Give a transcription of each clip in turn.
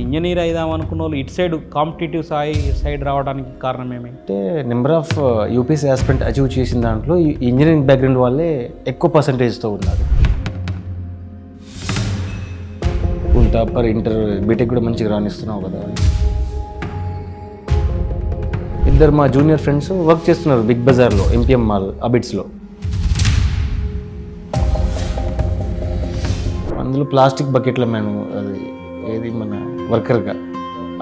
Engineer అయిదాం అనుకున్న వాళ్ళు ఇటు సైడ్ కాంపిటేటివ్ సైడ్ రావడానికి కారణం ఏమి? అంటే number of UPSC aspirant achieve చేసిన దాంట్లో ఈ ఇంజనీరింగ్ బ్యాక్గ్రౌండ్ వాళ్ళే ఎక్కువ పర్సంటేజ్తో ఉన్నారు. టాపర్ ఇంటర్ బీటెక్ కూడా మంచిగా రాణిస్తున్నావు కదా. ఇద్దరు మా జూనియర్ ఫ్రెండ్స్ వర్క్ చేస్తున్నారు బిగ్ బజార్లో, ఎంపీఎం మాల్ అబిట్స్లో. అందులో ప్లాస్టిక్ బకెట్ల నేను అది ఏది మన వర్కర్గా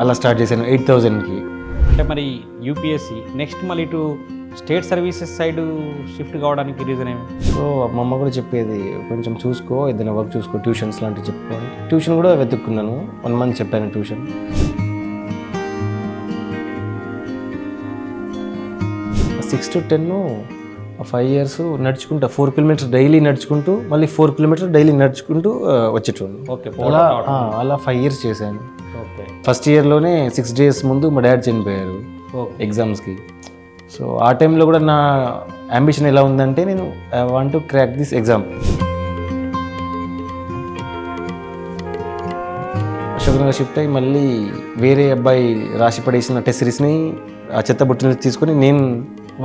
అలా స్టార్ట్ చేశాను 8,000కి. అంటే మరి యూపీఎస్సీ నెక్స్ట్ మళ్ళీ ఇటు స్టేట్ సర్వీసెస్ సైడ్ షిఫ్ట్ కావడానికి రీజన్ ఏమి? సో మా అమ్మ కూడా చెప్పేది కొంచెం చూసుకో, ఏదైనా వర్క్ చూసుకో, ట్యూషన్స్ లాంటివి చెప్పుకోవాలి. ట్యూషన్ కూడా వెతుక్కున్నాను, 1 month చెప్పాను ట్యూషన్. సిక్స్ టు 10 5 years నడుచుకుంటా 4 kilometers డైలీ నడుచుకుంటూ మళ్ళీ 4 kilometers డైలీ నడుచుకుంటూ వచ్చేటోళ్ళు. ఓకే, అలా 5 years చేశాను. ఓకే. ఫస్ట్ ఇయర్లోనే 6 days ముందు మా డాడీ చనిపోయారు ఎగ్జామ్స్కి. సో ఆ టైంలో కూడా నా అంబిషన్ ఎలా ఉందంటే నేను I want to crack this exam. Ashok Nagar shift అయ్యి మళ్ళీ వేరే అబ్బాయి రాసి పడేసిన టెస్ట్ సిరీస్ని ఆ చెత్త బుట్టని తీసుకొని నేను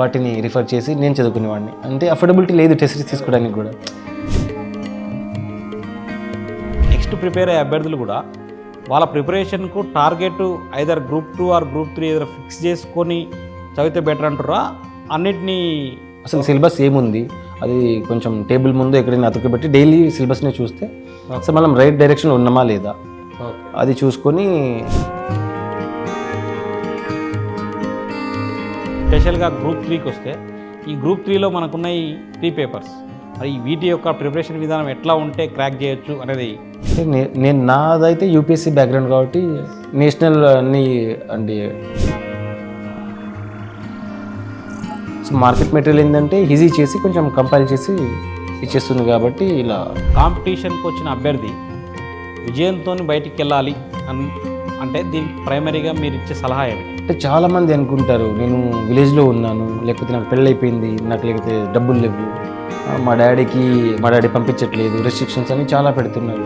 వాటిని రిఫర్ చేసి నేను చదువుకునేవాడిని. అంటే అఫోర్డబిలిటీ లేదు టెస్ట్ సిరీస్ తీసుకోవడానికి కూడా. నెక్స్ట్ ప్రిపేర్ అయ్యే అభ్యర్థులు కూడా వాళ్ళ ప్రిపరేషన్కు target either Group 2 or Group 3 ఏదైనా ఫిక్స్ చేసుకొని చదివితే బెటర్ అంటారా? అన్నిటినీ అసలు సిలబస్ ఏముంది అది కొంచెం టేబుల్ ముందు ఎక్కడైనా అతుకుబెట్టి డైలీ సిలబస్ని చూస్తే అసలు మనం రైట్ డైరెక్షన్లో ఉన్నామా లేదా అది చూసుకొని. స్పెషల్గా Group 3కి వస్తే ఈ Group 3లో మనకున్న ఈ 3 papers మరి వీటి యొక్క ప్రిపరేషన్ విధానం ఎట్లా ఉంటే క్రాక్ చేయొచ్చు అనేది నేను నాదైతే యూపీఎస్సీ బ్యాక్గ్రౌండ్ కాబట్టి నేషనల్ అన్ని అంటే సో మార్కెట్ మెటీరియల్ ఏంటంటే ఈజీ చేసి కొంచెం కంపైల్ చేసి ఇచ్చేస్తుంది కాబట్టి ఇలా. కాంపిటీషన్కి వచ్చిన అభ్యర్థి విజయంతో బయటికి వెళ్ళాలి అంటే దీనికి ప్రైమరీగా మీరు ఇచ్చే సలహా ఏమిటి? అంటే చాలామంది అనుకుంటారు నేను విలేజ్లో ఉన్నాను, లేకపోతే నాకు పెళ్ళి అయిపోయింది, నాకు లేకపోతే డబ్బులు లేవు, మా డాడీ పంపించట్లేదు, రెస్ట్రిక్షన్స్ అని చాలా పెడుతున్నారు.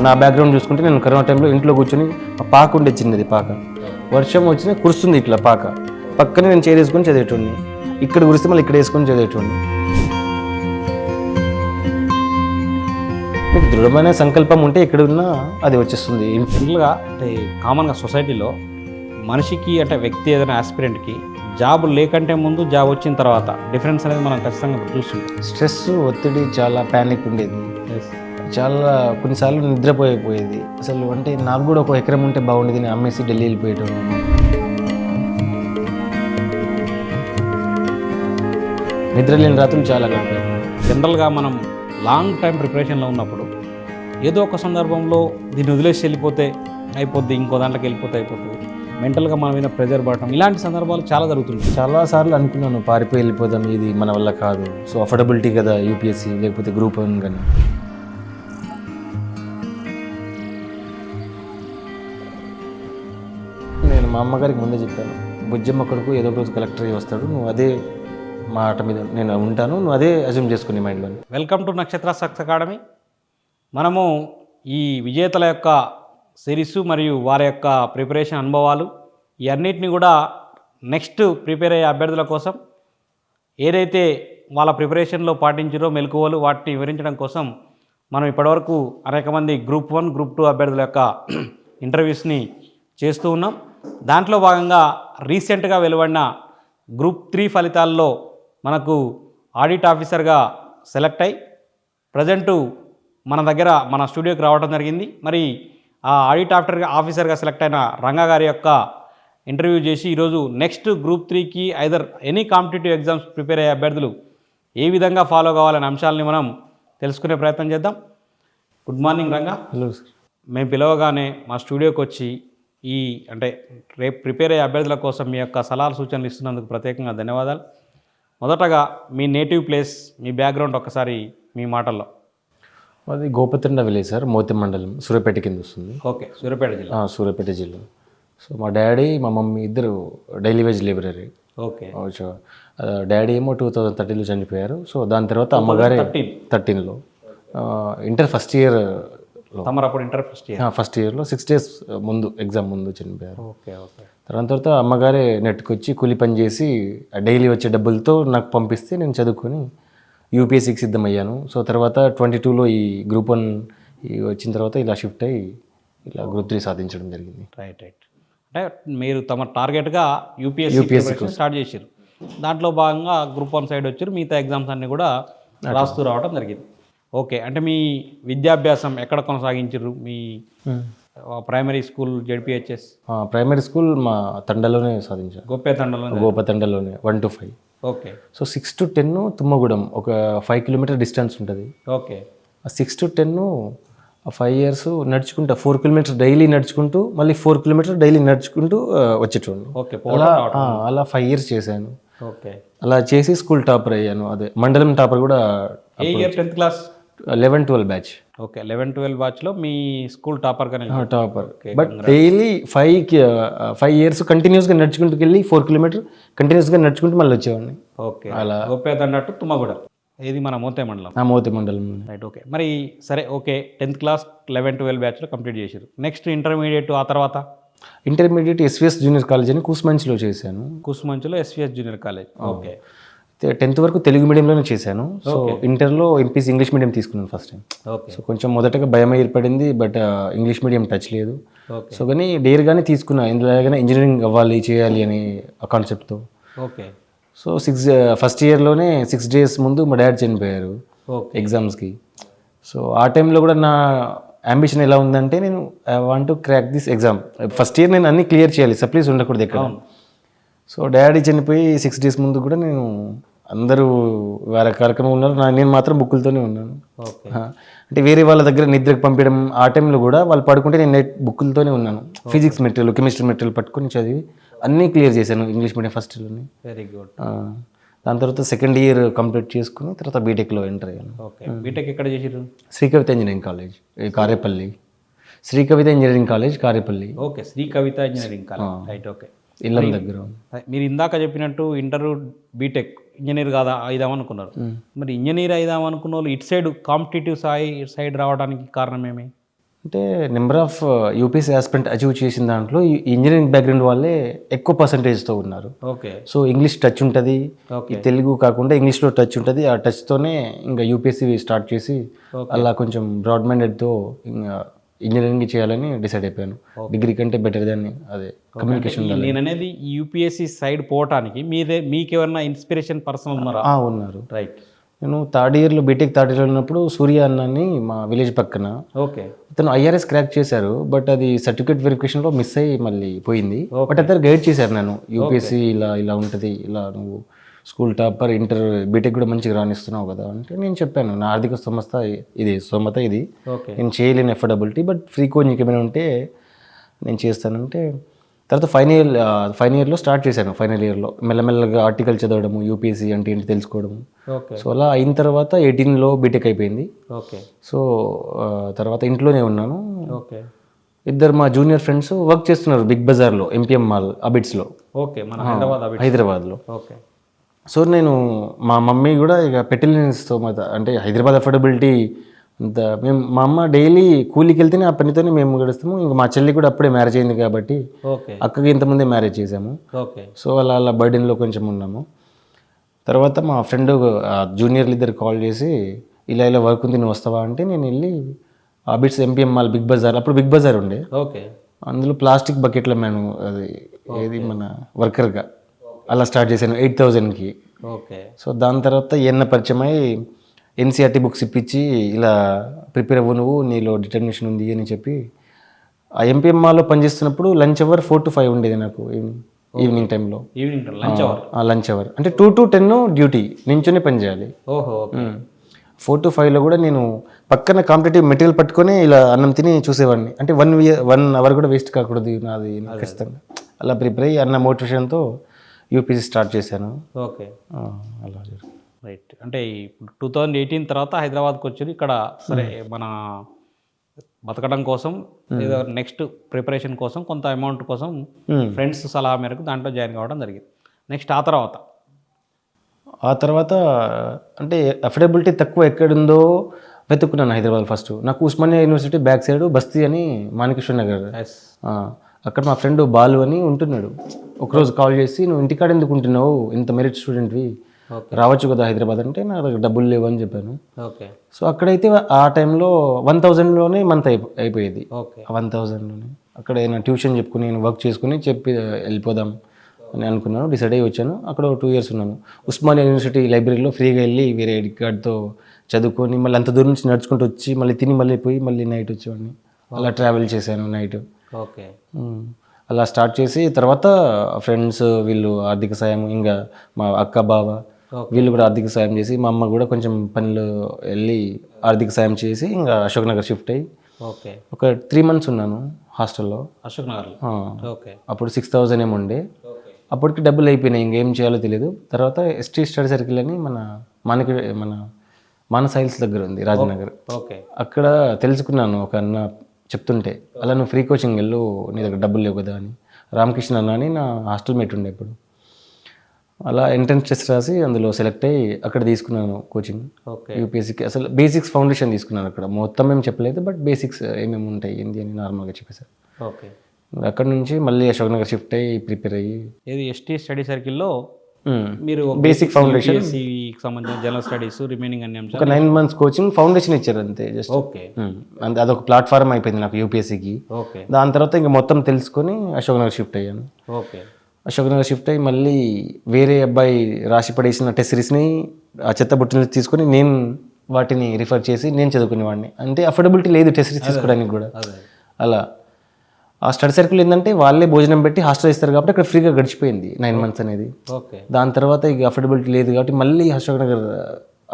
నా బ్యాక్గ్రౌండ్ చూసుకుంటే నేను కరోనా టైంలో ఇంట్లో కూర్చొని పాక ఉండే చిన్నది పాక, వర్షం వచ్చినా కురుస్తుంది ఇట్లా పాక, పక్కనే నేను చేరేసుకొని చదివేటోడిని, ఇక్కడ కురిస్తే మళ్ళీ ఇక్కడ వేసుకొని చదివేటోడిని. మీకు దృఢమైన సంకల్పం ఉంటే ఎక్కడ ఉన్నా అది వచ్చేస్తుంది. సింపుల్గా అంటే కామన్గా సొసైటీలో మనిషికి అంటే వ్యక్తి ఏదైనా ఆస్పిరెంట్కి జాబ్ లేకంటే ముందు జాబ్ వచ్చిన తర్వాత డిఫరెన్స్ అనేది మనం ఖచ్చితంగా చూస్తుంటాం. స్ట్రెస్, ఒత్తిడి, చాలా ప్యానిక్ ఉండేది, చాలా కొన్నిసార్లు నిద్రపోయేది. అసలు అంటే నాకు కూడా ఒక ఎకరం ఉంటే బాగుండేది, నేను అమ్మేసి ఢిల్లీ వెళ్ళిపోయేటం. నిద్ర లేని రాత్రులు చాలా గడిపాయి. జనరల్గా మనం లాంగ్ టైం ప్రిపరేషన్లో ఉన్నప్పుడు ఏదో ఒక సందర్భంలో దీన్ని వదిలేసి వెళ్ళిపోతే అయిపోద్ది, ఇంకో దాంట్లోకి వెళ్ళిపోతే అయిపోతుంది, మెంటల్గా మన మీద ప్రెజర్ పడటం, ఇలాంటి సందర్భాలు చాలా జరుగుతుంది. చాలాసార్లు అనుకున్నాను పారిపోయి వెళ్ళిపోదాం, ఇది మన వల్ల కాదు, సో అఫోర్డబిలిటీ కదా యూపీఎస్సీ లేకపోతే Group 1 కానీ. నేను మా అమ్మగారికి ముందే చెప్పాను, బుజ్జమ్మ కొడుకు ఏదో రోజు కలెక్టర్ అయ్యి వస్తాడు, నువ్వు అదే మాట మీద నేను ఉంటాను, నువ్వు అదే అజ్యూమ్ చేసుకుని మైండ్లో. వెల్కమ్ టు నక్షత్ర సక్సెస్ అకాడమీ. మనము ఈ విజేతల యొక్క సిరీస్ మరియు వారి యొక్క ప్రిపరేషన్ అనుభవాలు ఈ అన్నిటిని కూడా నెక్స్ట్ ప్రిపేర్ అయ్యే అభ్యర్థుల కోసం ఏదైతే వాళ్ళ ప్రిపరేషన్లో పాటించారో మెలకువలు వాటిని వివరించడం కోసం మనం ఇప్పటివరకు అనేక మంది Group 1, Group 2 అభ్యర్థుల యొక్క ఇంటర్వ్యూస్ని చేస్తూ ఉన్నాం. దాంట్లో భాగంగా రీసెంట్గా వెలువడిన Group 3 ఫలితాల్లో మనకు ఆడిట్ ఆఫీసర్గా సెలెక్ట్ అయ్యి ప్రజెంటు మన స్టూడియోకి రావడం జరిగింది. మరి ఆ ఆడిట్ ఆఫీసర్గా సెలెక్ట్ అయిన రంగా గారి యొక్క ఇంటర్వ్యూ చేసి ఈరోజు నెక్స్ట్ Group 3కి either any competitive exams prepare అయ్యే అభ్యర్థులు ఏ విధంగా ఫాలో కావాలనే అంశాలని మనం తెలుసుకునే ప్రయత్నం చేద్దాం. Good morning Ranga. Hello sir. మేము పిలవగానే మా స్టూడియోకి వచ్చి ఈ అంటే రేపు ప్రిపేర్ అయ్యే అభ్యర్థుల కోసం మీ యొక్క సలహాలు సూచనలు ఇస్తున్నందుకు ప్రత్యేకంగా ధన్యవాదాలు. మొదటగా మీ నేటివ్ ప్లేస్, మీ బ్యాక్గ్రౌండ్ ఒక్కసారి మీ మాటల్లో. అది గోపతండ విలేజ్ సార్, మోతి మండలం, సూర్యాపేట కింద వస్తుంది. ఓకే, సూర్యాపేట జిల్లా. సో మా డాడీ మా మమ్మీ ఇద్దరు డైలీ వేజ్ లేబరరీ. ఓకే. డాడీ ఏమో 2013లో చనిపోయారు. సో దాని తర్వాత అమ్మగారే 13లో ఇంటర్ ఫస్ట్ ఇయర్లో తమరు అప్పుడు ఇంటర్ ఫస్ట్ ఇయర్. ఫస్ట్ ఇయర్లో 6 days ముందు ఎగ్జామ్ ముందు చనిపోయారు. Okay okay. తర్వాత అమ్మగారే నెట్కి వచ్చి కూలి పని చేసి డైలీ వచ్చే డబ్బులతో నాకు పంపిస్తే నేను చదువుకొని యూపీఎస్సీకి సిద్ధమయ్యాను. సో తర్వాత 22లో ఈ గ్రూప్ 1 వచ్చిన తర్వాత ఇలా షిఫ్ట్ అయ్యి ఇలా గ్రూప్ 3 సాధించడం జరిగింది. Right right. అంటే మీరు తమ టార్గెట్గా యూపీఎస్సీ స్టార్ట్ చేశారు. దాంట్లో భాగంగా గ్రూప్ 1 సైడ్ వచ్చారు, మిగతా ఎగ్జామ్స్ అన్నీ కూడా రాస్తూ రావడం జరిగింది. ఓకే. అంటే మీ విద్యాభ్యాసం ఎక్కడ కొనసాగించారు? మీ primary school ZPHS? Primary school మా తండలోనే సాధించాను, గోపేతండలోనే 1 to 5. Okay. So 6 to 10 Tummagudem ఒక 5 kilometer డిస్టెన్స్ ఉంటుంది. ఓకే. ఆ 6 to 10 5 years నడుచుకుంటా 4 kilometers డైలీ నడుచుకుంటూ మళ్ళీ 4 kilometers డైలీ నడుచుకుంటూ వచ్చేటోండి. ఓకే. అలా 5 years చేశాను. ఓకే. అలా చేసి స్కూల్ టాపర్ అయ్యాను. అదే మండలం టాపర్ కూడా. ఏ year? 10th class? 11-12 batch. Okay. 11-12 బ్యాచ్లో మీ స్కూల్ టాపర్గానే? టాపర్. బట్ డైలీ 5 years కంటిన్యూస్గా నడుచుకుంటూ వెళ్ళి 4 kilometers కంటిన్యూస్గా నడుచుకుంటూ మళ్ళీ వచ్చేవాడిని. ఓకే. అలా గోపేతండ టు తుమ్మగూడెం, ఏది మన మోతే మండలం? మోతే మండలం. రైట్. ఓకే. మరి సరే, ఓకే. 10th క్లాస్ 11-12 బ్యాచ్లో కంప్లీట్ చేశారు. నెక్స్ట్ ఇంటర్మీడియట్, ఆ తర్వాత? ఇంటర్మీడియట్ ఎస్విఎస్ జూనియర్ కాలేజ్ అని కూసుమంచిలో చేశాను. కూసుమంచిలో SVS junior college. Okay. 10th వరకు తెలుగు మీడియంలోనే చేశాను. సో ఇంటర్లో ఎంపీసీ ఇంగ్లీష్ మీడియం తీసుకున్నాను ఫస్ట్ టైం. ఓకే. సో కొంచెం మొదటగా భయం ఏర్పడింది, బట్ ఇంగ్లీష్ మీడియం టచ్ లేదు. ఓకే. సో కానీ డేర్గానే తీసుకున్నా, ఇందులోగానే ఇంజనీరింగ్ అవ్వాలి చేయాలి అనే ఆ కాన్సెప్ట్తో. ఓకే. సో ఫస్ట్ ఇయర్లోనే 6 days ముందు మా డాడీ చనిపోయారు ఎగ్జామ్స్కి. సో ఆ టైంలో కూడా నా అంబిషన్ ఎలా ఉందంటే, నేను I want to crack this exam. First year నేను అన్ని క్లియర్ చేయాలి, సప్లీస్ ఉండకూడదు ఎక్కడ. సో డాడీ చనిపోయి 6 days ముందు కూడా నేను, అందరూ వేరే కార్యక్రమం ఉన్నారు, నేను మాత్రం బుక్కులతోనే ఉన్నాను. అంటే వేరే వాళ్ళ దగ్గర నిద్రకు పంపించడం, ఆ టైంలో కూడా వాళ్ళు పడుకుంటే నేను నైట్ బుక్కులతోనే ఉన్నాను. ఫిజిక్స్ మెటీరియల్, కెమిస్ట్రీ మెటీరియల్ పట్టుకొని చదివి అన్నీ క్లియర్ చేశాను ఇంగ్లీష్ మీడియం ఫస్ట్ ఇయర్లోనే. Very good. దాని తర్వాత సెకండ్ ఇయర్ కంప్లీట్ చేసుకుని తర్వాత బీటెక్లో ఎంటర్ అయ్యాను. ఓకే. బీటెక్ ఎక్కడ చేసారు? Shri Kavitha engineering college Karepalli. Shri Kavitha engineering college Karepalli. Okay. Shri Kavitha engineering college. Right. Okay. ఇల్లం దగ్గర. మీరు ఇందాక చెప్పినట్టు ఇంటర్ బీటెక్ ఇంజనీర్ కాదా అయిదామనుకున్నారు. మరి ఇంజనీర్ అయిదామనుకున్న వాళ్ళు ఇటు సైడ్ కాంపిటేటివ్ సైడ్ రావడానికి కారణం ఏమి? అంటే number of UPSC aspirant achieve చేసిన దాంట్లో ఈ ఇంజనీరింగ్ బ్యాక్గ్రౌండ్ వాళ్ళే ఎక్కువ పర్సంటేజ్తో ఉన్నారు. ఓకే. సో ఇంగ్లీష్ టచ్ ఉంటుంది, తెలుగు కాకుండా ఇంగ్లీష్లో టచ్ ఉంటుంది. ఆ టచ్తోనే ఇంకా యూపీఎస్సీ స్టార్ట్ చేసి అలా కొంచెం బ్రాడ్ మైండెడ్తో ఇంజనీరింగ్ చేయాలని డిసైడ్ అయిపోయాను. డిగ్రీ కంటే బెటర్ దాన్ని అదే కమ్యూనికేషన్. నేను అనేది యూపీఎస్సీ సైడ్ పోవటానికి మీకేమన్నా ఇన్స్పిరేషన్ పర్సన్ ఉన్నారా? ఉన్నారు. రైట్. నేను బీటెక్ థర్డ్ ఇయర్లో ఉన్నప్పుడు సూర్య అన్నని మా విలేజ్ పక్కన, ఓకే, అతను ఐఆర్ఎస్ క్రాక్ చేశారు. బట్ అది సర్టిఫికేట్ వెరిఫికేషన్లో మిస్ అయ్యి మళ్ళీ పోయింది. బట్ అతను గైడ్ చేశారు నన్ను, యూపీఎస్సీ ఇలా ఉంటుంది, ఇలా నువ్వు స్కూల్ టాపర్, ఇంటర్ బీటెక్ కూడా మంచిగా రాణిస్తున్నావు కదా అంటే నేను చెప్పాను, నా ఆర్థిక స్తోమత ఇది, నేను చేయలేను ఎఫర్డబిలిటీ, బట్ ఫ్రీ కోచింగ్ ఏమైనా ఉంటే నేను చేస్తానంటే. తర్వాత ఫైనల్ ఇయర్లో స్టార్ట్ చేశాను. ఫైనల్ ఇయర్లో మెల్లమెల్లగా ఆర్టికల్ చదవడము, యూపీఎస్సీ అంటే ఏంటి తెలుసుకోవడము. సో అలా అయిన తర్వాత 18లో బీటెక్ అయిపోయింది. ఓకే. సో తర్వాత ఇంట్లోనే ఉన్నాను. ఓకే. ఇద్దరు మా జూనియర్ ఫ్రెండ్స్ వర్క్ చేస్తున్నారు బిగ్ బజార్లో, ఎంపీఎం మాల్ అబిడ్స్లో, ఓకే, మన హైదరాబాద్లో. ఓకే. సో నేను, మా మమ్మీ కూడా ఇక పెట్టలేని స్తోమత, అంటే హైదరాబాద్ అఫోర్డబిలిటీ అంత, మా అమ్మ డైలీ కూలికి వెళ్తేనే ఆ పనితోనే మేము గడుస్తాము. ఇంకా మా చెల్లి కూడా అప్పుడే మ్యారేజ్ అయింది కాబట్టి అక్కకి ఇంతకుముందే మ్యారేజ్ చేసాము. సో అలా బర్డెన్లో కొంచెం ఉన్నాము. తర్వాత మా ఫ్రెండ్ జూనియర్లు ఇద్దరు కాల్ చేసి ఇలా వర్క్ ఉంది, నువ్వు వస్తావా అంటే నేను వెళ్ళి అబిడ్స్ ఎంపీఎం మాల్ బిగ్ బజార్, అప్పుడు బిగ్ బజార్ ఉండే, ఓకే, అందులో ప్లాస్టిక్ బకెట్ల మ్యాను, అది ఏది మన వర్కర్గా అలా స్టార్ట్ చేశాను 8,000కి. ఓకే. సో దాని తర్వాత పరిచయం అయ్యి ఎన్సీఆర్టీ బుక్స్ ఇప్పించి ఇలా ప్రిపేర్ అవ్వు, నువ్వు నీలో డిటర్మినేషన్ ఉంది అని చెప్పి, ఆ ఎంపీఎం మాల్లో పనిచేస్తున్నప్పుడు లంచ్ అవర్ 4 to 5 ఉండేది నాకు ఈవినింగ్ టైంలో. లంచ్ అవర్ అంటే 2 to 10 డ్యూటీ, నించునే పని చేయాలి. 4 to 5లో కూడా నేను పక్కన కాంపిటేటివ్ మెటీరియల్ పట్టుకొని ఇలా అన్నం తిని చూసేవాడిని. అంటే 1 hour కూడా వేస్ట్ కాకూడదు నాది ఖచ్చితంగా. అలా ప్రిపేర్ అయ్యి అన్న మోటివేషన్తో యూపీఎస్సీ స్టార్ట్ చేశాను. ఓకే. అలా జరిగింది. రైట్. అంటే 2018 తర్వాత హైదరాబాద్కి వచ్చి ఇక్కడ సరే మన బతకడం కోసం, ఏదో నెక్స్ట్ ప్రిపరేషన్ కోసం, కొంత అమౌంట్ కోసం ఫ్రెండ్స్ సలహా మేరకు దాంట్లో జాయిన్ కావడం జరిగింది. నెక్స్ట్ ఆ తర్వాత అంటే అఫోర్డబిలిటీ తక్కువ ఎక్కడుందో వెతుక్కున్నాను హైదరాబాద్ ఫస్ట్. నాకు ఉస్మానియా యూనివర్సిటీ బ్యాక్ సైడ్ బస్తీ అని మాణికేశ్వర నగర్, ఎస్. అక్కడ మా ఫ్రెండ్ బాలు అని ఉంటున్నాడు. ఒకరోజు కాల్ చేసి, నువ్వు ఇంటికాడ ఎందుకు ఉంటున్నావు, ఇంత మెరిట్ స్టూడెంట్వి, రావచ్చు కదా హైదరాబాద్ అంటే, నా దగ్గర డబ్బులు లేవు అని చెప్పాను. ఓకే. సో అక్కడైతే ఆ టైంలో 1000లోనే మంత్ అయిపోయేది. ఓకే. 1000లోనే అక్కడ నేను ట్యూషన్ చెప్పుకుని, నేను వర్క్ చేసుకుని చెప్పి వెళ్ళిపోదాం అని అనుకున్నాను. డిసైడ్ అయ్యి వచ్చాను. అక్కడ 2 years ఉన్నాను. ఉస్మానియా యూనివర్సిటీ లైబ్రరీలో ఫ్రీగా వెళ్ళి వేరే ఐడి కార్డ్తో చదువుకొని, మళ్ళీ అంత దూరం నుంచి నడుచుకుంటూ వచ్చి, మళ్ళీ తిని మళ్ళీ పోయి మళ్ళీ నైట్ వచ్చేవాడిని. అలా ట్రావెల్ చేశాను నైట్. ఓకే. అలా స్టార్ట్ చేసి తర్వాత ఫ్రెండ్స్ వీళ్ళు ఆర్థిక సాయం, ఇంకా మా అక్క బావ వీళ్ళు కూడా ఆర్థిక సాయం చేసి, మా అమ్మ కూడా కొంచెం పనులు వెళ్ళి ఆర్థిక సాయం చేసి ఇంకా అశోక్ నగర్ షిఫ్ట్ అయ్యి ఓకే. ఒక 3 months ఉన్నాను హాస్టల్లో. అశోక్ నగర్లో. ఓకే. అప్పుడు 6000 ఏమో ఉండే. అప్పటికి డబ్బులు అయిపోయినాయి, ఇంకేం చేయాలో తెలియదు. తర్వాత ఎస్టీ స్టడీ సర్కిల్ అని మన మానస హిల్స్ దగ్గర ఉంది, రాజనగర్. ఓకే. అక్కడ తెలుసుకున్నాను, ఒక అన్న చెప్తుంటే, అలా నువ్వు ఫ్రీ కోచింగ్ వెళ్ళు, నీ దగ్గర డబ్బులు లేవు కదా అని. రామకృష్ణ అన్న అని నా హాస్టల్ మేట్ ఉండే ఇప్పుడు. అలా ఎంట్రన్స్ టెస్ట్ రాసి అందులో సెలెక్ట్ అయ్యి అక్కడ తీసుకున్నాను కోచింగ్. ఓకే. యూపీఎస్సీకి అసలు బేసిక్స్ ఫౌండేషన్ తీసుకున్నాను అక్కడ. మొత్తం ఏం చెప్పలేదు, బట్ బేసిక్స్ ఏమేమి ఉంటాయి ఏంది అని నార్మల్గా చెప్పేశారు. ఓకే. అక్కడ నుంచి మళ్ళీ అశోక్ నగర్ షిఫ్ట్ అయ్యి ప్రిపేర్ అయ్యి ఇది ఎస్టీ స్టడీ సర్కిల్లో మీరు బేసిక్ ఫౌండేషన్, యూపీఎస్సీకి సంబంధించిన జనరల్ స్టడీస్, రిమైనింగ్ అన్ని అంశాలు ఒక 9 months కోచింగ్ ఫౌండేషన్ ఇచ్చారు అంతే. Just okay. అంతే, అదొక ప్లాట్ఫామ్ అయిపోయింది నాకు యూపీఎస్సీకి. ఓకే. దాని తర్వాత ఇంకా మొత్తం తెలుసుకొని అశోక్ నగర్ షిఫ్ట్ అయ్యాను. ఓకే. అశోక్ నగర్ షిఫ్ట్ అయ్యి మళ్ళీ వేరే అబ్బాయి రాసి పడేసిన టెస్ట్ సిరీస్ని ఆ చెత్త బుట్టని తీసుకొని నేను వాటిని రిఫర్ చేసి నేను చదువుకునేవాడిని. అంటే అఫోర్డబిలిటీ లేదు టెస్ట్ సిరీస్ తీసుకోవడానికి కూడా. అలా ఆ స్టడీ సర్కిల్ ఏంటంటే వాళ్ళే భోజనం పెట్టి హాస్టల్ ఇస్తారు కాబట్టి అక్కడ ఫ్రీగా గడిచిపోయింది 9 months అనేది. ఓకే. దాని తర్వాత ఇక అఫోర్డబిలిటీ లేదు కాబట్టి మళ్ళీ అశోక్ నగర్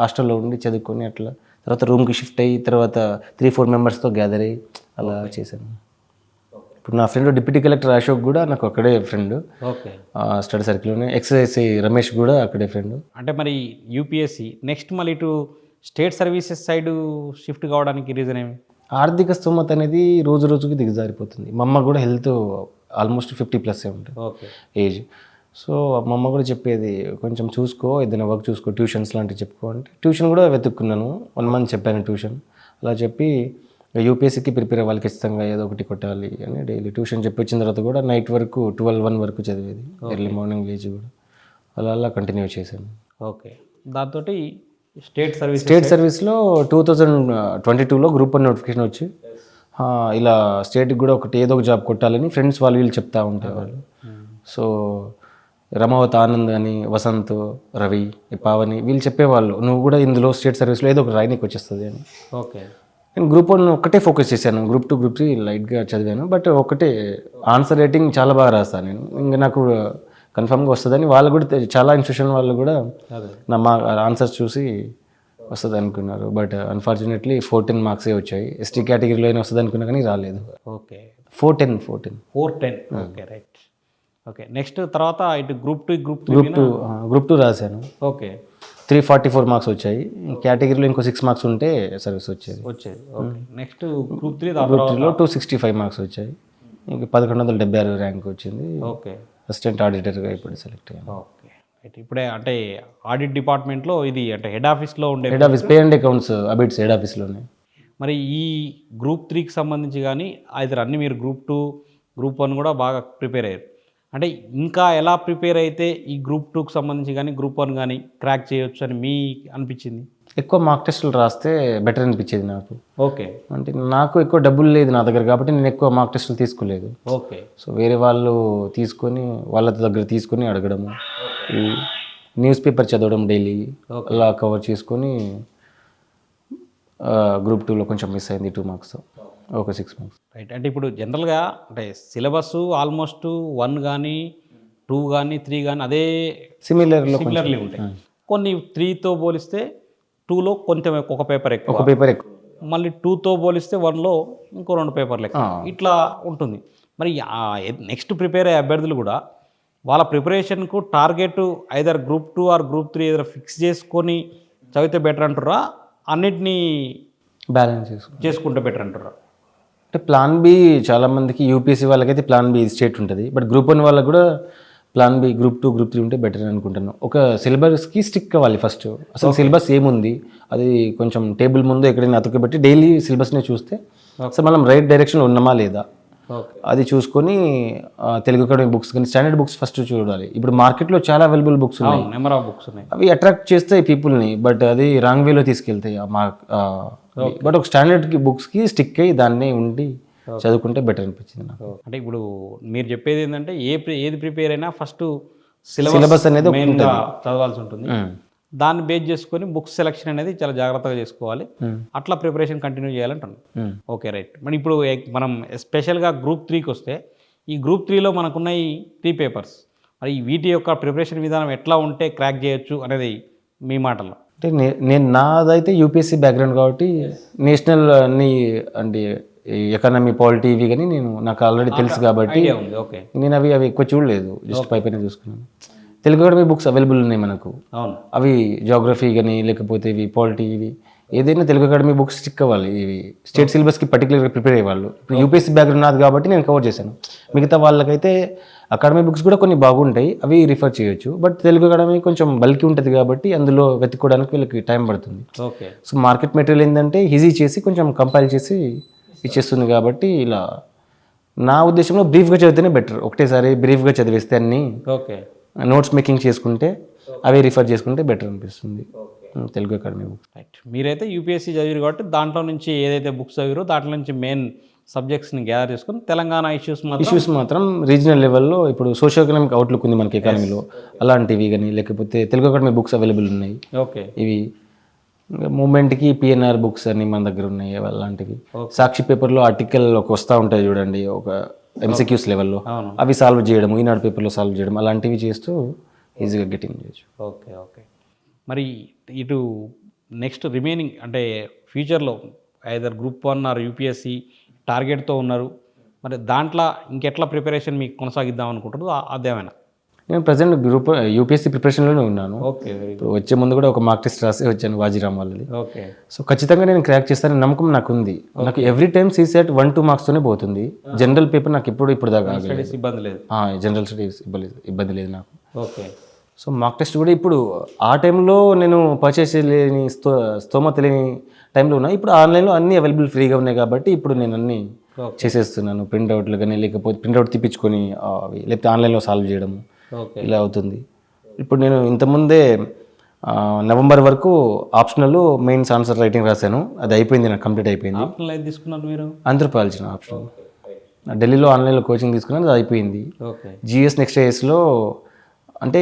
హాస్టల్లో ఉండి చదువుకొని అట్లా తర్వాత రూమ్కి షిఫ్ట్ అయ్యి తర్వాత 3-4 మెంబర్స్తో గ్యాదర్ అయ్యి అలా చేశాను. ఇప్పుడు నా ఫ్రెండ్ డిప్యూటీ కలెక్టర్ అశోక్ కూడా నాకు అక్కడే ఫ్రెండ్. ఓకే. స్టడీ సర్కిల్లోనే. ఎక్సైఎస్ఐ రమేష్ కూడా అక్కడే ఫ్రెండ్. అంటే మరి యూపీఎస్సీ నెక్స్ట్ మళ్ళీ ఇటు స్టేట్ సర్వీసెస్ సైడ్ షిఫ్ట్ కావడానికి రీజన్ ఏమి? ఆర్థిక స్తోమత అనేది రోజు రోజుకి దిగజారిపోతుంది. మా అమ్మ కూడా హెల్త్ ఆల్మోస్ట్ 50+ ఉంటుంది ఓకే. ఏజ్. సో మా అమ్మ కూడా చెప్పేది, కొంచెం చూసుకో, ఏదైనా వర్క్ చూసుకో, ట్యూషన్స్ లాంటివి చెప్పుకో అంటే ట్యూషన్ కూడా వెతుక్కున్నాను. 1 month చెప్పాను ట్యూషన్. అలా చెప్పి యూపీఎస్సీకి ప్రిపేర్ అవ్వాలి, ఖచ్చితంగా ఏదో ఒకటి కొట్టాలి అని డైలీ ట్యూషన్ చెప్పి వచ్చిన తర్వాత కూడా నైట్ వరకు 12-1 వరకు చదివేది. ఎర్లీ మార్నింగ్ లేచి కూడా అలా కంటిన్యూ చేశాను. ఓకే. దాంతో స్టేట్ సర్వీస్లో 2022లో గ్రూప్ 1 నోటిఫికేషన్ వచ్చి ఇలా స్టేట్కి కూడా ఒకటి ఏదో ఒక జాబ్ కొట్టాలని ఫ్రెండ్స్ వాళ్ళు వీళ్ళు చెప్తా ఉంటారు. సో రమావత్ ఆనంద్ అని, వసంత్, రవి, పావని వీళ్ళు చెప్పేవాళ్ళు, నువ్వు కూడా ఇందులో స్టేట్ సర్వీస్లో ఏదో ఒక రాయనీకి వచ్చేస్తుంది అని. ఓకే. నేను గ్రూప్ 1 ఒక్కటే ఫోకస్ చేశాను. గ్రూప్ 2 గ్రూప్ 3 లైట్గా చదివాను. బట్ ఒకటే ఆన్సర్ రైటింగ్ చాలా బాగా రాస్తాను నేను. ఇంకా నాకు కన్ఫామ్గా వస్తుందని వాళ్ళు కూడా చాలా ఇన్స్టిట్యూషన్ వాళ్ళు కూడా మా ఆన్సర్స్ చూసి వస్తుంది అనుకున్నారు. బట్ అన్ఫార్చునేట్లీ 14 marks వచ్చాయి. ఎస్టీ కేటగిరీలో అయినా వస్తుంది అనుకున్నా కానీ రాలేదు. Okay. 410. Okay. Right. Okay. Next తర్వాత ఇటు గ్రూప్ 2 రాశాను. ఓకే. 344 marks వచ్చాయి. కేటగిరీలో ఇంకో 6 marks ఉంటే సర్వీస్ వచ్చేది. ఓకే. నెక్స్ట్ గ్రూప్ 3లో 265 marks వచ్చాయి. ఇంక 1176 ర్యాంక్ వచ్చింది. ఓకే. అసిస్టెంట్ ఆడిటర్గా ఇప్పుడు సెలెక్ట్ అయ్యాను. ఓకే. రైట్. ఇప్పుడే అంటే ఆడిట్ డిపార్ట్మెంట్లో ఇది అంటే హెడ్ ఆఫీస్లో ఉండే head office pay and accounts Abids head ఆఫీస్లోనే. మరి ఈ గ్రూప్ 3కి సంబంధించి కానీ ఐదర్ అన్ని మీరు గ్రూప్ 2 గ్రూప్ 1 కూడా బాగా ప్రిపేర్ అయ్యారు. అంటే ఇంకా ఎలా ప్రిపేర్ అయితే ఈ గ్రూప్ 2కి సంబంధించి కానీ గ్రూప్ 1 కానీ క్రాక్ చేయొచ్చు అని మీ అనిపించింది? ఎక్కువ మాక్ టెస్టులు రాస్తే బెటర్ అనిపించేది నాకు. ఓకే. అంటే నాకు ఎక్కువ డబ్బులు లేదు నా దగ్గర కాబట్టి నేను ఎక్కువ మాక్ టెస్టులు తీసుకోలేదు. ఓకే. సో వేరే వాళ్ళు తీసుకొని వాళ్ళ దగ్గర తీసుకొని అడగడము, ఈ న్యూస్ పేపర్ చదవడం డైలీ అలా కవర్ చేసుకొని గ్రూప్ 2లో కొంచెం మిస్ అయింది 2 marks, ఒక 6 marks. రైట్. అంటే ఇప్పుడు జనరల్గా అంటే సిలబస్ ఆల్మోస్ట్ 1 కానీ 2 కానీ 3 కానీ అదే సిమిలర్లీ ఉంటాయి. కొన్ని 3తో పోలిస్తే 2లో కొంచెం ఒక పేపర్ ఎక్కువ, మళ్ళీ 2తో పోలిస్తే 1లో ఇంకో 2 పేపర్లు ఎక్కువ, ఇట్లా ఉంటుంది. మరి నెక్స్ట్ ప్రిపేర్ అయ్యే అభ్యర్థులు కూడా వాళ్ళ ప్రిపరేషన్కు target either group 2 or group 3 ఏదైనా ఫిక్స్ చేసుకొని చదివితే బెటర్ అంటారా, అన్నిటినీ బ్యాలెన్స్ చేసుకుంటే బెటర్ అంటారా? అంటే ప్లాన్ బి చాలామందికి యూపీఎస్సీ వాళ్ళకైతే ప్లాన్ బి స్టేట్ ఉంటుంది. బట్ గ్రూప్ 1 వాళ్ళకి కూడా ప్లాన్ బి గ్రూప్ 2 గ్రూప్ 3 ఉంటే బెటర్ అనుకుంటాను. ఒక సిలబస్కి స్టిక్ అవ్వాలి ఫస్ట్. అసలు సిలబస్ ఏముంది అది కొంచెం టేబుల్ ముందు ఎక్కడైనా అతుకబెట్టి డైలీ సిలబస్ని చూస్తే అసలు మనం రైట్ డైరెక్షన్లో ఉన్నామా లేదా ఓకే. అది చూసుకొని తెలుగు అకాడమీ బుక్స్ కానీ స్టాండర్డ్ బుక్స్ ఫస్ట్ చూడాలి. ఇప్పుడు మార్కెట్లో చాలా అవైలబుల్ బుక్స్ ఉన్నాయి, నెంబర్ ఆఫ్ బుక్స్ ఉన్నాయి. అవి అట్రాక్ట్ చేస్తాయి పీపుల్ని, బట్ అది రాంగ్ వేలో తీసుకెళ్తాయి బట్ ఒక స్టాండర్డ్ బుక్స్కి స్టిక్ అయ్యి దాన్నే ఉండి చదువుకుంటే బెటర్ అనిపించింది నాకు. అంటే ఇప్పుడు మీరు చెప్పేది ఏంటంటే ఏది ప్రిపేర్ అయినా ఫస్ట్ సిలబస్ అనేది ఒకటి మెయిన్గా చదవాల్సి ఉంటుంది. దాన్ని బేస్ చేసుకొని బుక్స్ సెలెక్షన్ అనేది చాలా జాగ్రత్తగా చేసుకోవాలి. అట్లా ప్రిపరేషన్ కంటిన్యూ చేయాలంటున్నాను. Okay, right. మరి ఇప్పుడు మనం ఎస్పెషల్గా గ్రూప్ 3కి వస్తే, ఈ గ్రూప్ 3లో మనకున్న ఈ 3 పేపర్స్, మరి వీటి యొక్క ప్రిపరేషన్ విధానం ఎట్లా ఉంటే క్రాక్ చేయొచ్చు అనేది మీ మాటల్లో. అంటే నేను నాదైతే యూపీఎస్సీ బ్యాక్గ్రౌండ్ కాబట్టి నేషనల్ అన్ని అంటే ఎకానమీ పాలిటీ ఇవి కానీ నాకు ఆల్రెడీ తెలుసు కాబట్టి ఓకే, నేను అవి ఎక్కువ చూడలేదు, జస్ట్ పైపైన చూసుకున్నాను. తెలుగు అకాడమీ బుక్స్ అవైలబుల్ ఉన్నాయి మనకు. అవును, అవి జాగ్రఫీ కానీ లేకపోతే ఇవి పాలిటీ ఇవి ఏదైనా తెలుగు అకాడమీ బుక్స్ స్టిక్ అవ్వాలి. ఇవి స్టేట్ సిలబస్కి పర్టికులర్గా ప్రిపేర్ అయ్యేవాళ్ళు. ఇప్పుడు యూపీఎస్సీ బ్యాక్గ్రౌండ్ నాది కాబట్టి నేను కవర్ చేశాను. మిగతా వాళ్ళకైతే అకాడమీ బుక్స్ కూడా కొన్ని బాగుంటాయి, అవి రిఫర్ చేయొచ్చు. బట్ తెలుగు అకాడమీ కొంచెం బల్కీ ఉంటుంది కాబట్టి అందులో వెతుక్కోవడానికి వీళ్ళకి టైం పడుతుంది. ఓకే. సో మార్కెట్ మెటీరియల్ ఏంటంటే ఈజీ చేసి కొంచెం కంపైల్ చేసి ఇచ్చేస్తుంది కాబట్టి ఇలా నా ఉద్దేశంలో బ్రీఫ్గా చదివితేనే బెటర్. ఒకటేసారి బ్రీఫ్గా చదివేస్తే అన్ని ఓకే, నోట్స్ మేకింగ్ చేసుకుంటే అవి రిఫర్ చేసుకుంటే బెటర్ అనిపిస్తుంది తెలుగు అకాడమీ బుక్. రైట్. మీరైతే యూపీఎస్సీ చదివారు కాబట్టి దాంట్లో నుంచి ఏదైతే బుక్స్ చదివారో దాంట్లో నుంచి మెయిన్ సబ్జెక్ట్స్ని గ్యాదర్ చేసుకుని తెలంగాణ ఇష్యూస్ మాత్రం రీజనల్ లెవెల్లో ఇప్పుడు సోషల్ ఎకనామిక్ అవుట్లుక్ ఉంది మనకి ఎకానమీలో, అలాంటివి కానీ లేకపోతే తెలుగు అకాడమీ బుక్స్ అవైలబుల్ ఉన్నాయి. ఓకే. ఇవి మూమెంట్కి పిఎన్ఆర్ బుక్స్ అని మన దగ్గర ఉన్నాయి అలాంటివి. సాక్షి పేపర్లో ఆర్టికల్ ఒక వస్తూ ఉంటాయి చూడండి, ఒక ఎంసీక్యూస్ లెవెల్లో, అవి సాల్వ్ చేయడం, ఈనాడు పేపర్లో సాల్వ్ చేయడం, అలాంటివి చేస్తూ ఈజీగా గెటింగ్ చేయొచ్చు. Okay, okay. మరి ఇటు నెక్స్ట్ రిమైనింగ్ అంటే ఫ్యూచర్లో ఐదర్ గ్రూప్ 1 ఆర్ యూపీఎస్సీ టార్గెట్తో ఉన్నారు, మరి దాంట్లో ఇంకెట్లా ప్రిపరేషన్ మీకు కొనసాగిద్దాం అనుకుంటారు అదేమైనా? నేను ప్రజెంట్ గ్రూప్ యూపీఎస్సీ ప్రిపరేషన్లోనే ఉన్నాను. Okay, very good. వచ్చే ముందు కూడా ఒక మార్క్ టెస్ట్ రాసి వచ్చాను వాజీరామ్ వాళ్ళది. ఓకే. సో ఖచ్చితంగా నేను క్రాక్ చేస్తానని నమ్మకం నాకు ఉంది. నాకు ఎవ్రీ టైమ్ సీసెట్ 1-2 మార్క్స్తోనే పోతుంది. జనరల్ పేపర్ నాకు ఇప్పుడు దాకా ఇబ్బంది లేదు, జనరల్ స్టడీస్ ఇబ్బంది లేదు నాకు. ఓకే. సో మార్క్ టెస్ట్ కూడా ఇప్పుడు ఆ టైంలో నేను పర్చేస్ చేయలేని స్తోమత లేని టైంలో ఉన్నా. ఇప్పుడు ఆన్లైన్లో అన్నీ అవైలబుల్ ఫ్రీగా ఉన్నాయి కాబట్టి ఇప్పుడు నేను అన్నీ చేసేస్తున్నాను. ప్రింట్అవుట్లు కానీ లేకపోతే ప్రింట్అవుట్ తీపించుకొని లేకపోతే ఆన్లైన్లో సాల్వ్ చేయడం ఇలా అవుతుంది. ఇప్పుడు నేను ఇంతకుముందే నవంబర్ వరకు ఆప్షనల్ మెయిన్స్ ఆన్సర్ రైటింగ్ రాశాను, అది అయిపోయింది, నాకు కంప్లీట్ అయిపోయింది. తీసుకున్నారు మీరు? ఆంధ్రపాలిచిన ఆప్షనల్ ఢిల్లీలో ఆన్లైన్లో కోచింగ్ తీసుకున్నాను, అది అయిపోయింది. జిఎస్ నెక్స్ట్ ఇయర్స్లో అంటే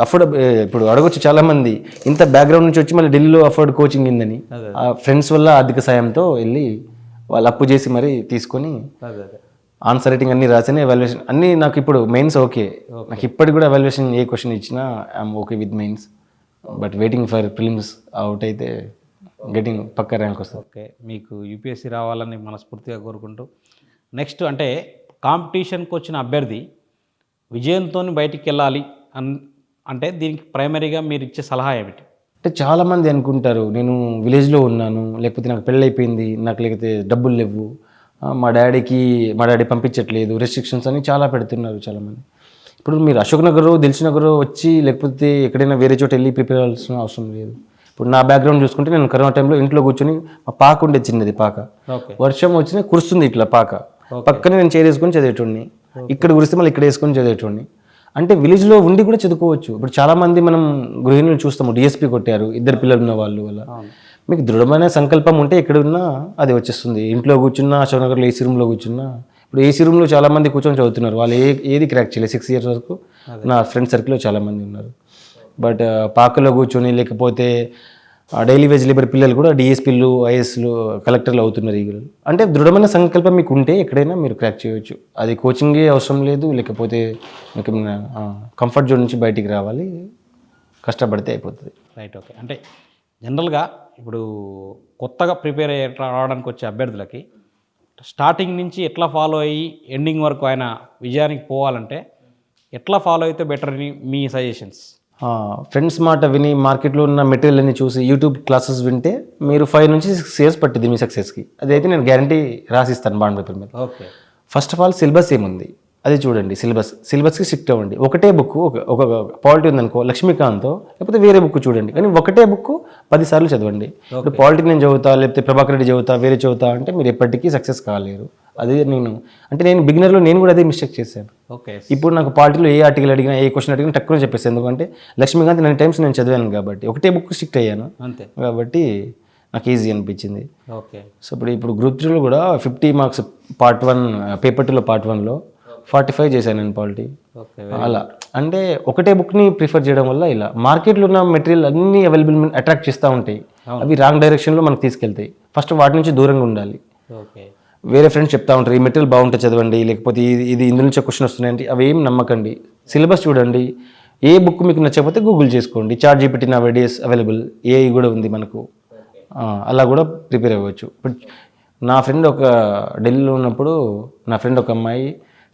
అఫోర్డ్ ఇప్పుడు అడగొచ్చు చాలామంది, ఇంత బ్యాక్గ్రౌండ్ నుంచి వచ్చి మళ్ళీ ఢిల్లీలో అఫోర్డ్ కోచింగ్ ఇందని. ఫ్రెండ్స్ వల్ల ఆర్థిక సాయంతో వెళ్ళి వాళ్ళు అప్పు చేసి మరీ తీసుకొని ఆన్సర్ రైటింగ్ అన్నీ రాసాను. ఎవాల్యుయేషన్ అన్నీ నాకు ఇప్పుడు మెయిన్స్ ఓకే. నాకు ఇప్పటికి కూడా ఎవాల్యుయేషన్ ఏ క్వశ్చన్ ఇచ్చినా I'm okay with mains. But waiting for prelims out అయితే గెటింగ్ పక్క ర్యాంక్ వస్తుంది. ఓకే, మీకు యూపీఎస్సీ రావాలని మనస్ఫూర్తిగా కోరుకుంటూ నెక్స్ట్ అంటే కాంపిటీషన్కి వచ్చిన అభ్యర్థి విజయంతో బయటికి వెళ్ళాలి అంటే దీనికి ప్రైమరీగా మీరు ఇచ్చే సలహా ఏమిటి? అంటే చాలామంది అనుకుంటారు నేను విలేజ్లో ఉన్నాను, లేకపోతే నాకు పెళ్ళి అయిపోయింది, నాకు లేకపోతే డబ్బులు లేవు, మా డాడీ పంపించట్లేదు, రెస్ట్రిక్షన్స్ అని చాలా పెడుతున్నారు చాలామంది. ఇప్పుడు మీరు అశోక్ నగర్ దిల్సుఖ్ నగర్ వచ్చి లేకపోతే ఎక్కడైనా వేరే చోట వెళ్ళి ప్రిపేర్ అవ్వాల్సిన అవసరం లేదు. ఇప్పుడు నా బ్యాక్గ్రౌండ్ చూసుకుంటే నేను కరోనా టైంలో ఇంట్లో కూర్చొని మా పాక ఉండే చిన్నది పాక, వర్షం వచ్చినా కురుస్తుంది ఇట్లా పాక, పక్కనే నేను చేసుకొని చదివేటోడిని, ఇక్కడ కురిస్తే మళ్ళీ ఇక్కడ వేసుకొని చదివేటోడిని. అంటే విలేజ్లో ఉండి కూడా చదువుకోవచ్చు. ఇప్పుడు చాలామంది మనం గృహిణులు చూస్తాము, డిఎస్పీ కొట్టారు, 2 పిల్లలు ఉన్న వాళ్ళు వల్ల. మీకు దృఢమైన సంకల్పం ఉంటే ఎక్కడున్నా అది వచ్చేస్తుంది. ఇంట్లో కూర్చున్నా, అశోక్ నగర్లో ఏసీ రూమ్లో కూర్చున్నా, ఇప్పుడు ఏసీ రూమ్లో చాలామంది కూర్చొని చదువుతున్నారు, వాళ్ళు ఏది క్రాక్ చేయలేదు. 6 ఇయర్స్ వరకు నా ఫ్రెండ్ సర్కిల్లో చాలామంది ఉన్నారు. బట్ పాకలో కూర్చొని లేకపోతే డైలీ వేజ్ లేబర్ పిల్లలు కూడా డిఎస్పీలు, ఐఏఎస్లు, కలెక్టర్లు అవుతున్నారు. ఈ అంటే దృఢమైన సంకల్పం మీకు ఉంటే ఎక్కడైనా మీరు క్రాక్ చేయవచ్చు. అది కోచింగే అవసరం లేదు, లేకపోతే మీకు కంఫర్ట్ జోన్ నుంచి బయటికి రావాలి, కష్టపడితే అయిపోతుంది. Right, okay. అంటే జనరల్గా ఇప్పుడు కొత్తగా ప్రిపేర్ రావడానికి వచ్చే అభ్యర్థులకి స్టార్టింగ్ నుంచి ఎట్లా ఫాలో అయ్యి ఎండింగ్ వరకు ఆయన విజయానికి పోవాలంటే ఎట్లా ఫాలో అయితే బెటర్ అని మీ సజెషన్స్? ఫ్రెండ్స్ మాట విని మార్కెట్లో ఉన్న మెటీరియల్ అన్ని చూసి యూట్యూబ్ క్లాసెస్ వింటే మీరు 5 నుంచి 6 ఇయర్స్ పట్టింది మీ సక్సెస్కి. అదైతే నేను గ్యారంటీ రాసిస్తాను బాండ్ పేపర్ మీద. Okay. First of all syllabus ఏముంది, అది చూడండి. సిలబస్కి స్ట్రిక్ట్ అవ్వండి. ఒకటే బుక్ ఒక పాలిటీ ఉందనుకో లక్ష్మీకాంత్తో, లేకపోతే వేరే బుక్ చూడండి, కానీ ఒకటే బుక్ 10 సార్లు చదవండి. ఇప్పుడు పాలిటీ నేను చదువుతా, లేకపోతే ప్రభాకర్ రెడ్డి చదువుతా, వేరే చదువుతా అంటే మీరు ఎప్పటికీ సక్సెస్ కాలేరు. అదే నేను బిగినర్లో నేను కూడా అదే మిస్టేక్ చేశాను. ఓకే. ఇప్పుడు నాకు పాలిటీలో ఏ ఆర్టికల్ అడిగినా, ఏ క్వశ్చన్ అడిగినా టక్కున చెప్పేస్తాను. ఎందుకంటే లక్ష్మీకాంత్ 9 టైమ్స్ నేను చదివాను కాబట్టి, ఒకటే బుక్ స్ట్రిక్ట్ అయ్యాను అంతే కాబట్టి నాకు ఈజీ అనిపించింది. ఓకే. సో ఇప్పుడు గ్రూప్ 3లో కూడా 50 మార్క్స్ పార్ట్ 1 పేపర్ 2లో పార్ట్ 1లో 45 చేశాను నేను పాలిటీ. ఓకే. అలా అంటే ఒకటే బుక్ని ప్రిఫర్ చేయడం వల్ల ఇలా మార్కెట్లో ఉన్న మెటీరియల్ అన్నీ అవైలబుల్ అట్రాక్ట్ చేస్తూ ఉంటాయి. అవి రాంగ్ డైరెక్షన్లో మనకు తీసుకెళ్తాయి. ఫస్ట్ వాటి నుంచి దూరంగా ఉండాలి. ఓకే. వేరే ఫ్రెండ్స్ చెప్తా ఉంటారు ఈ మెటీరియల్ బాగుంటుంది చదవండి, లేకపోతే ఇది ఇందులో నుంచి క్వశ్చన్ వస్తున్నాయంటే అవి ఏం నమ్మకండి. సిలబస్ చూడండి. ఏ బుక్ మీకు నచ్చకపోతే గూగుల్ చేసుకోండి. చాట్ జీపీటీ నా వీడియోస్ అవైలబుల్, ఏఐ కూడా ఉంది మనకు. అలా కూడా ప్రిపేర్ అవ్వచ్చు. ఇప్పుడు నా ఫ్రెండ్ ఒక ఢిల్లీలో ఉన్నప్పుడు నా ఫ్రెండ్ ఒక అమ్మాయి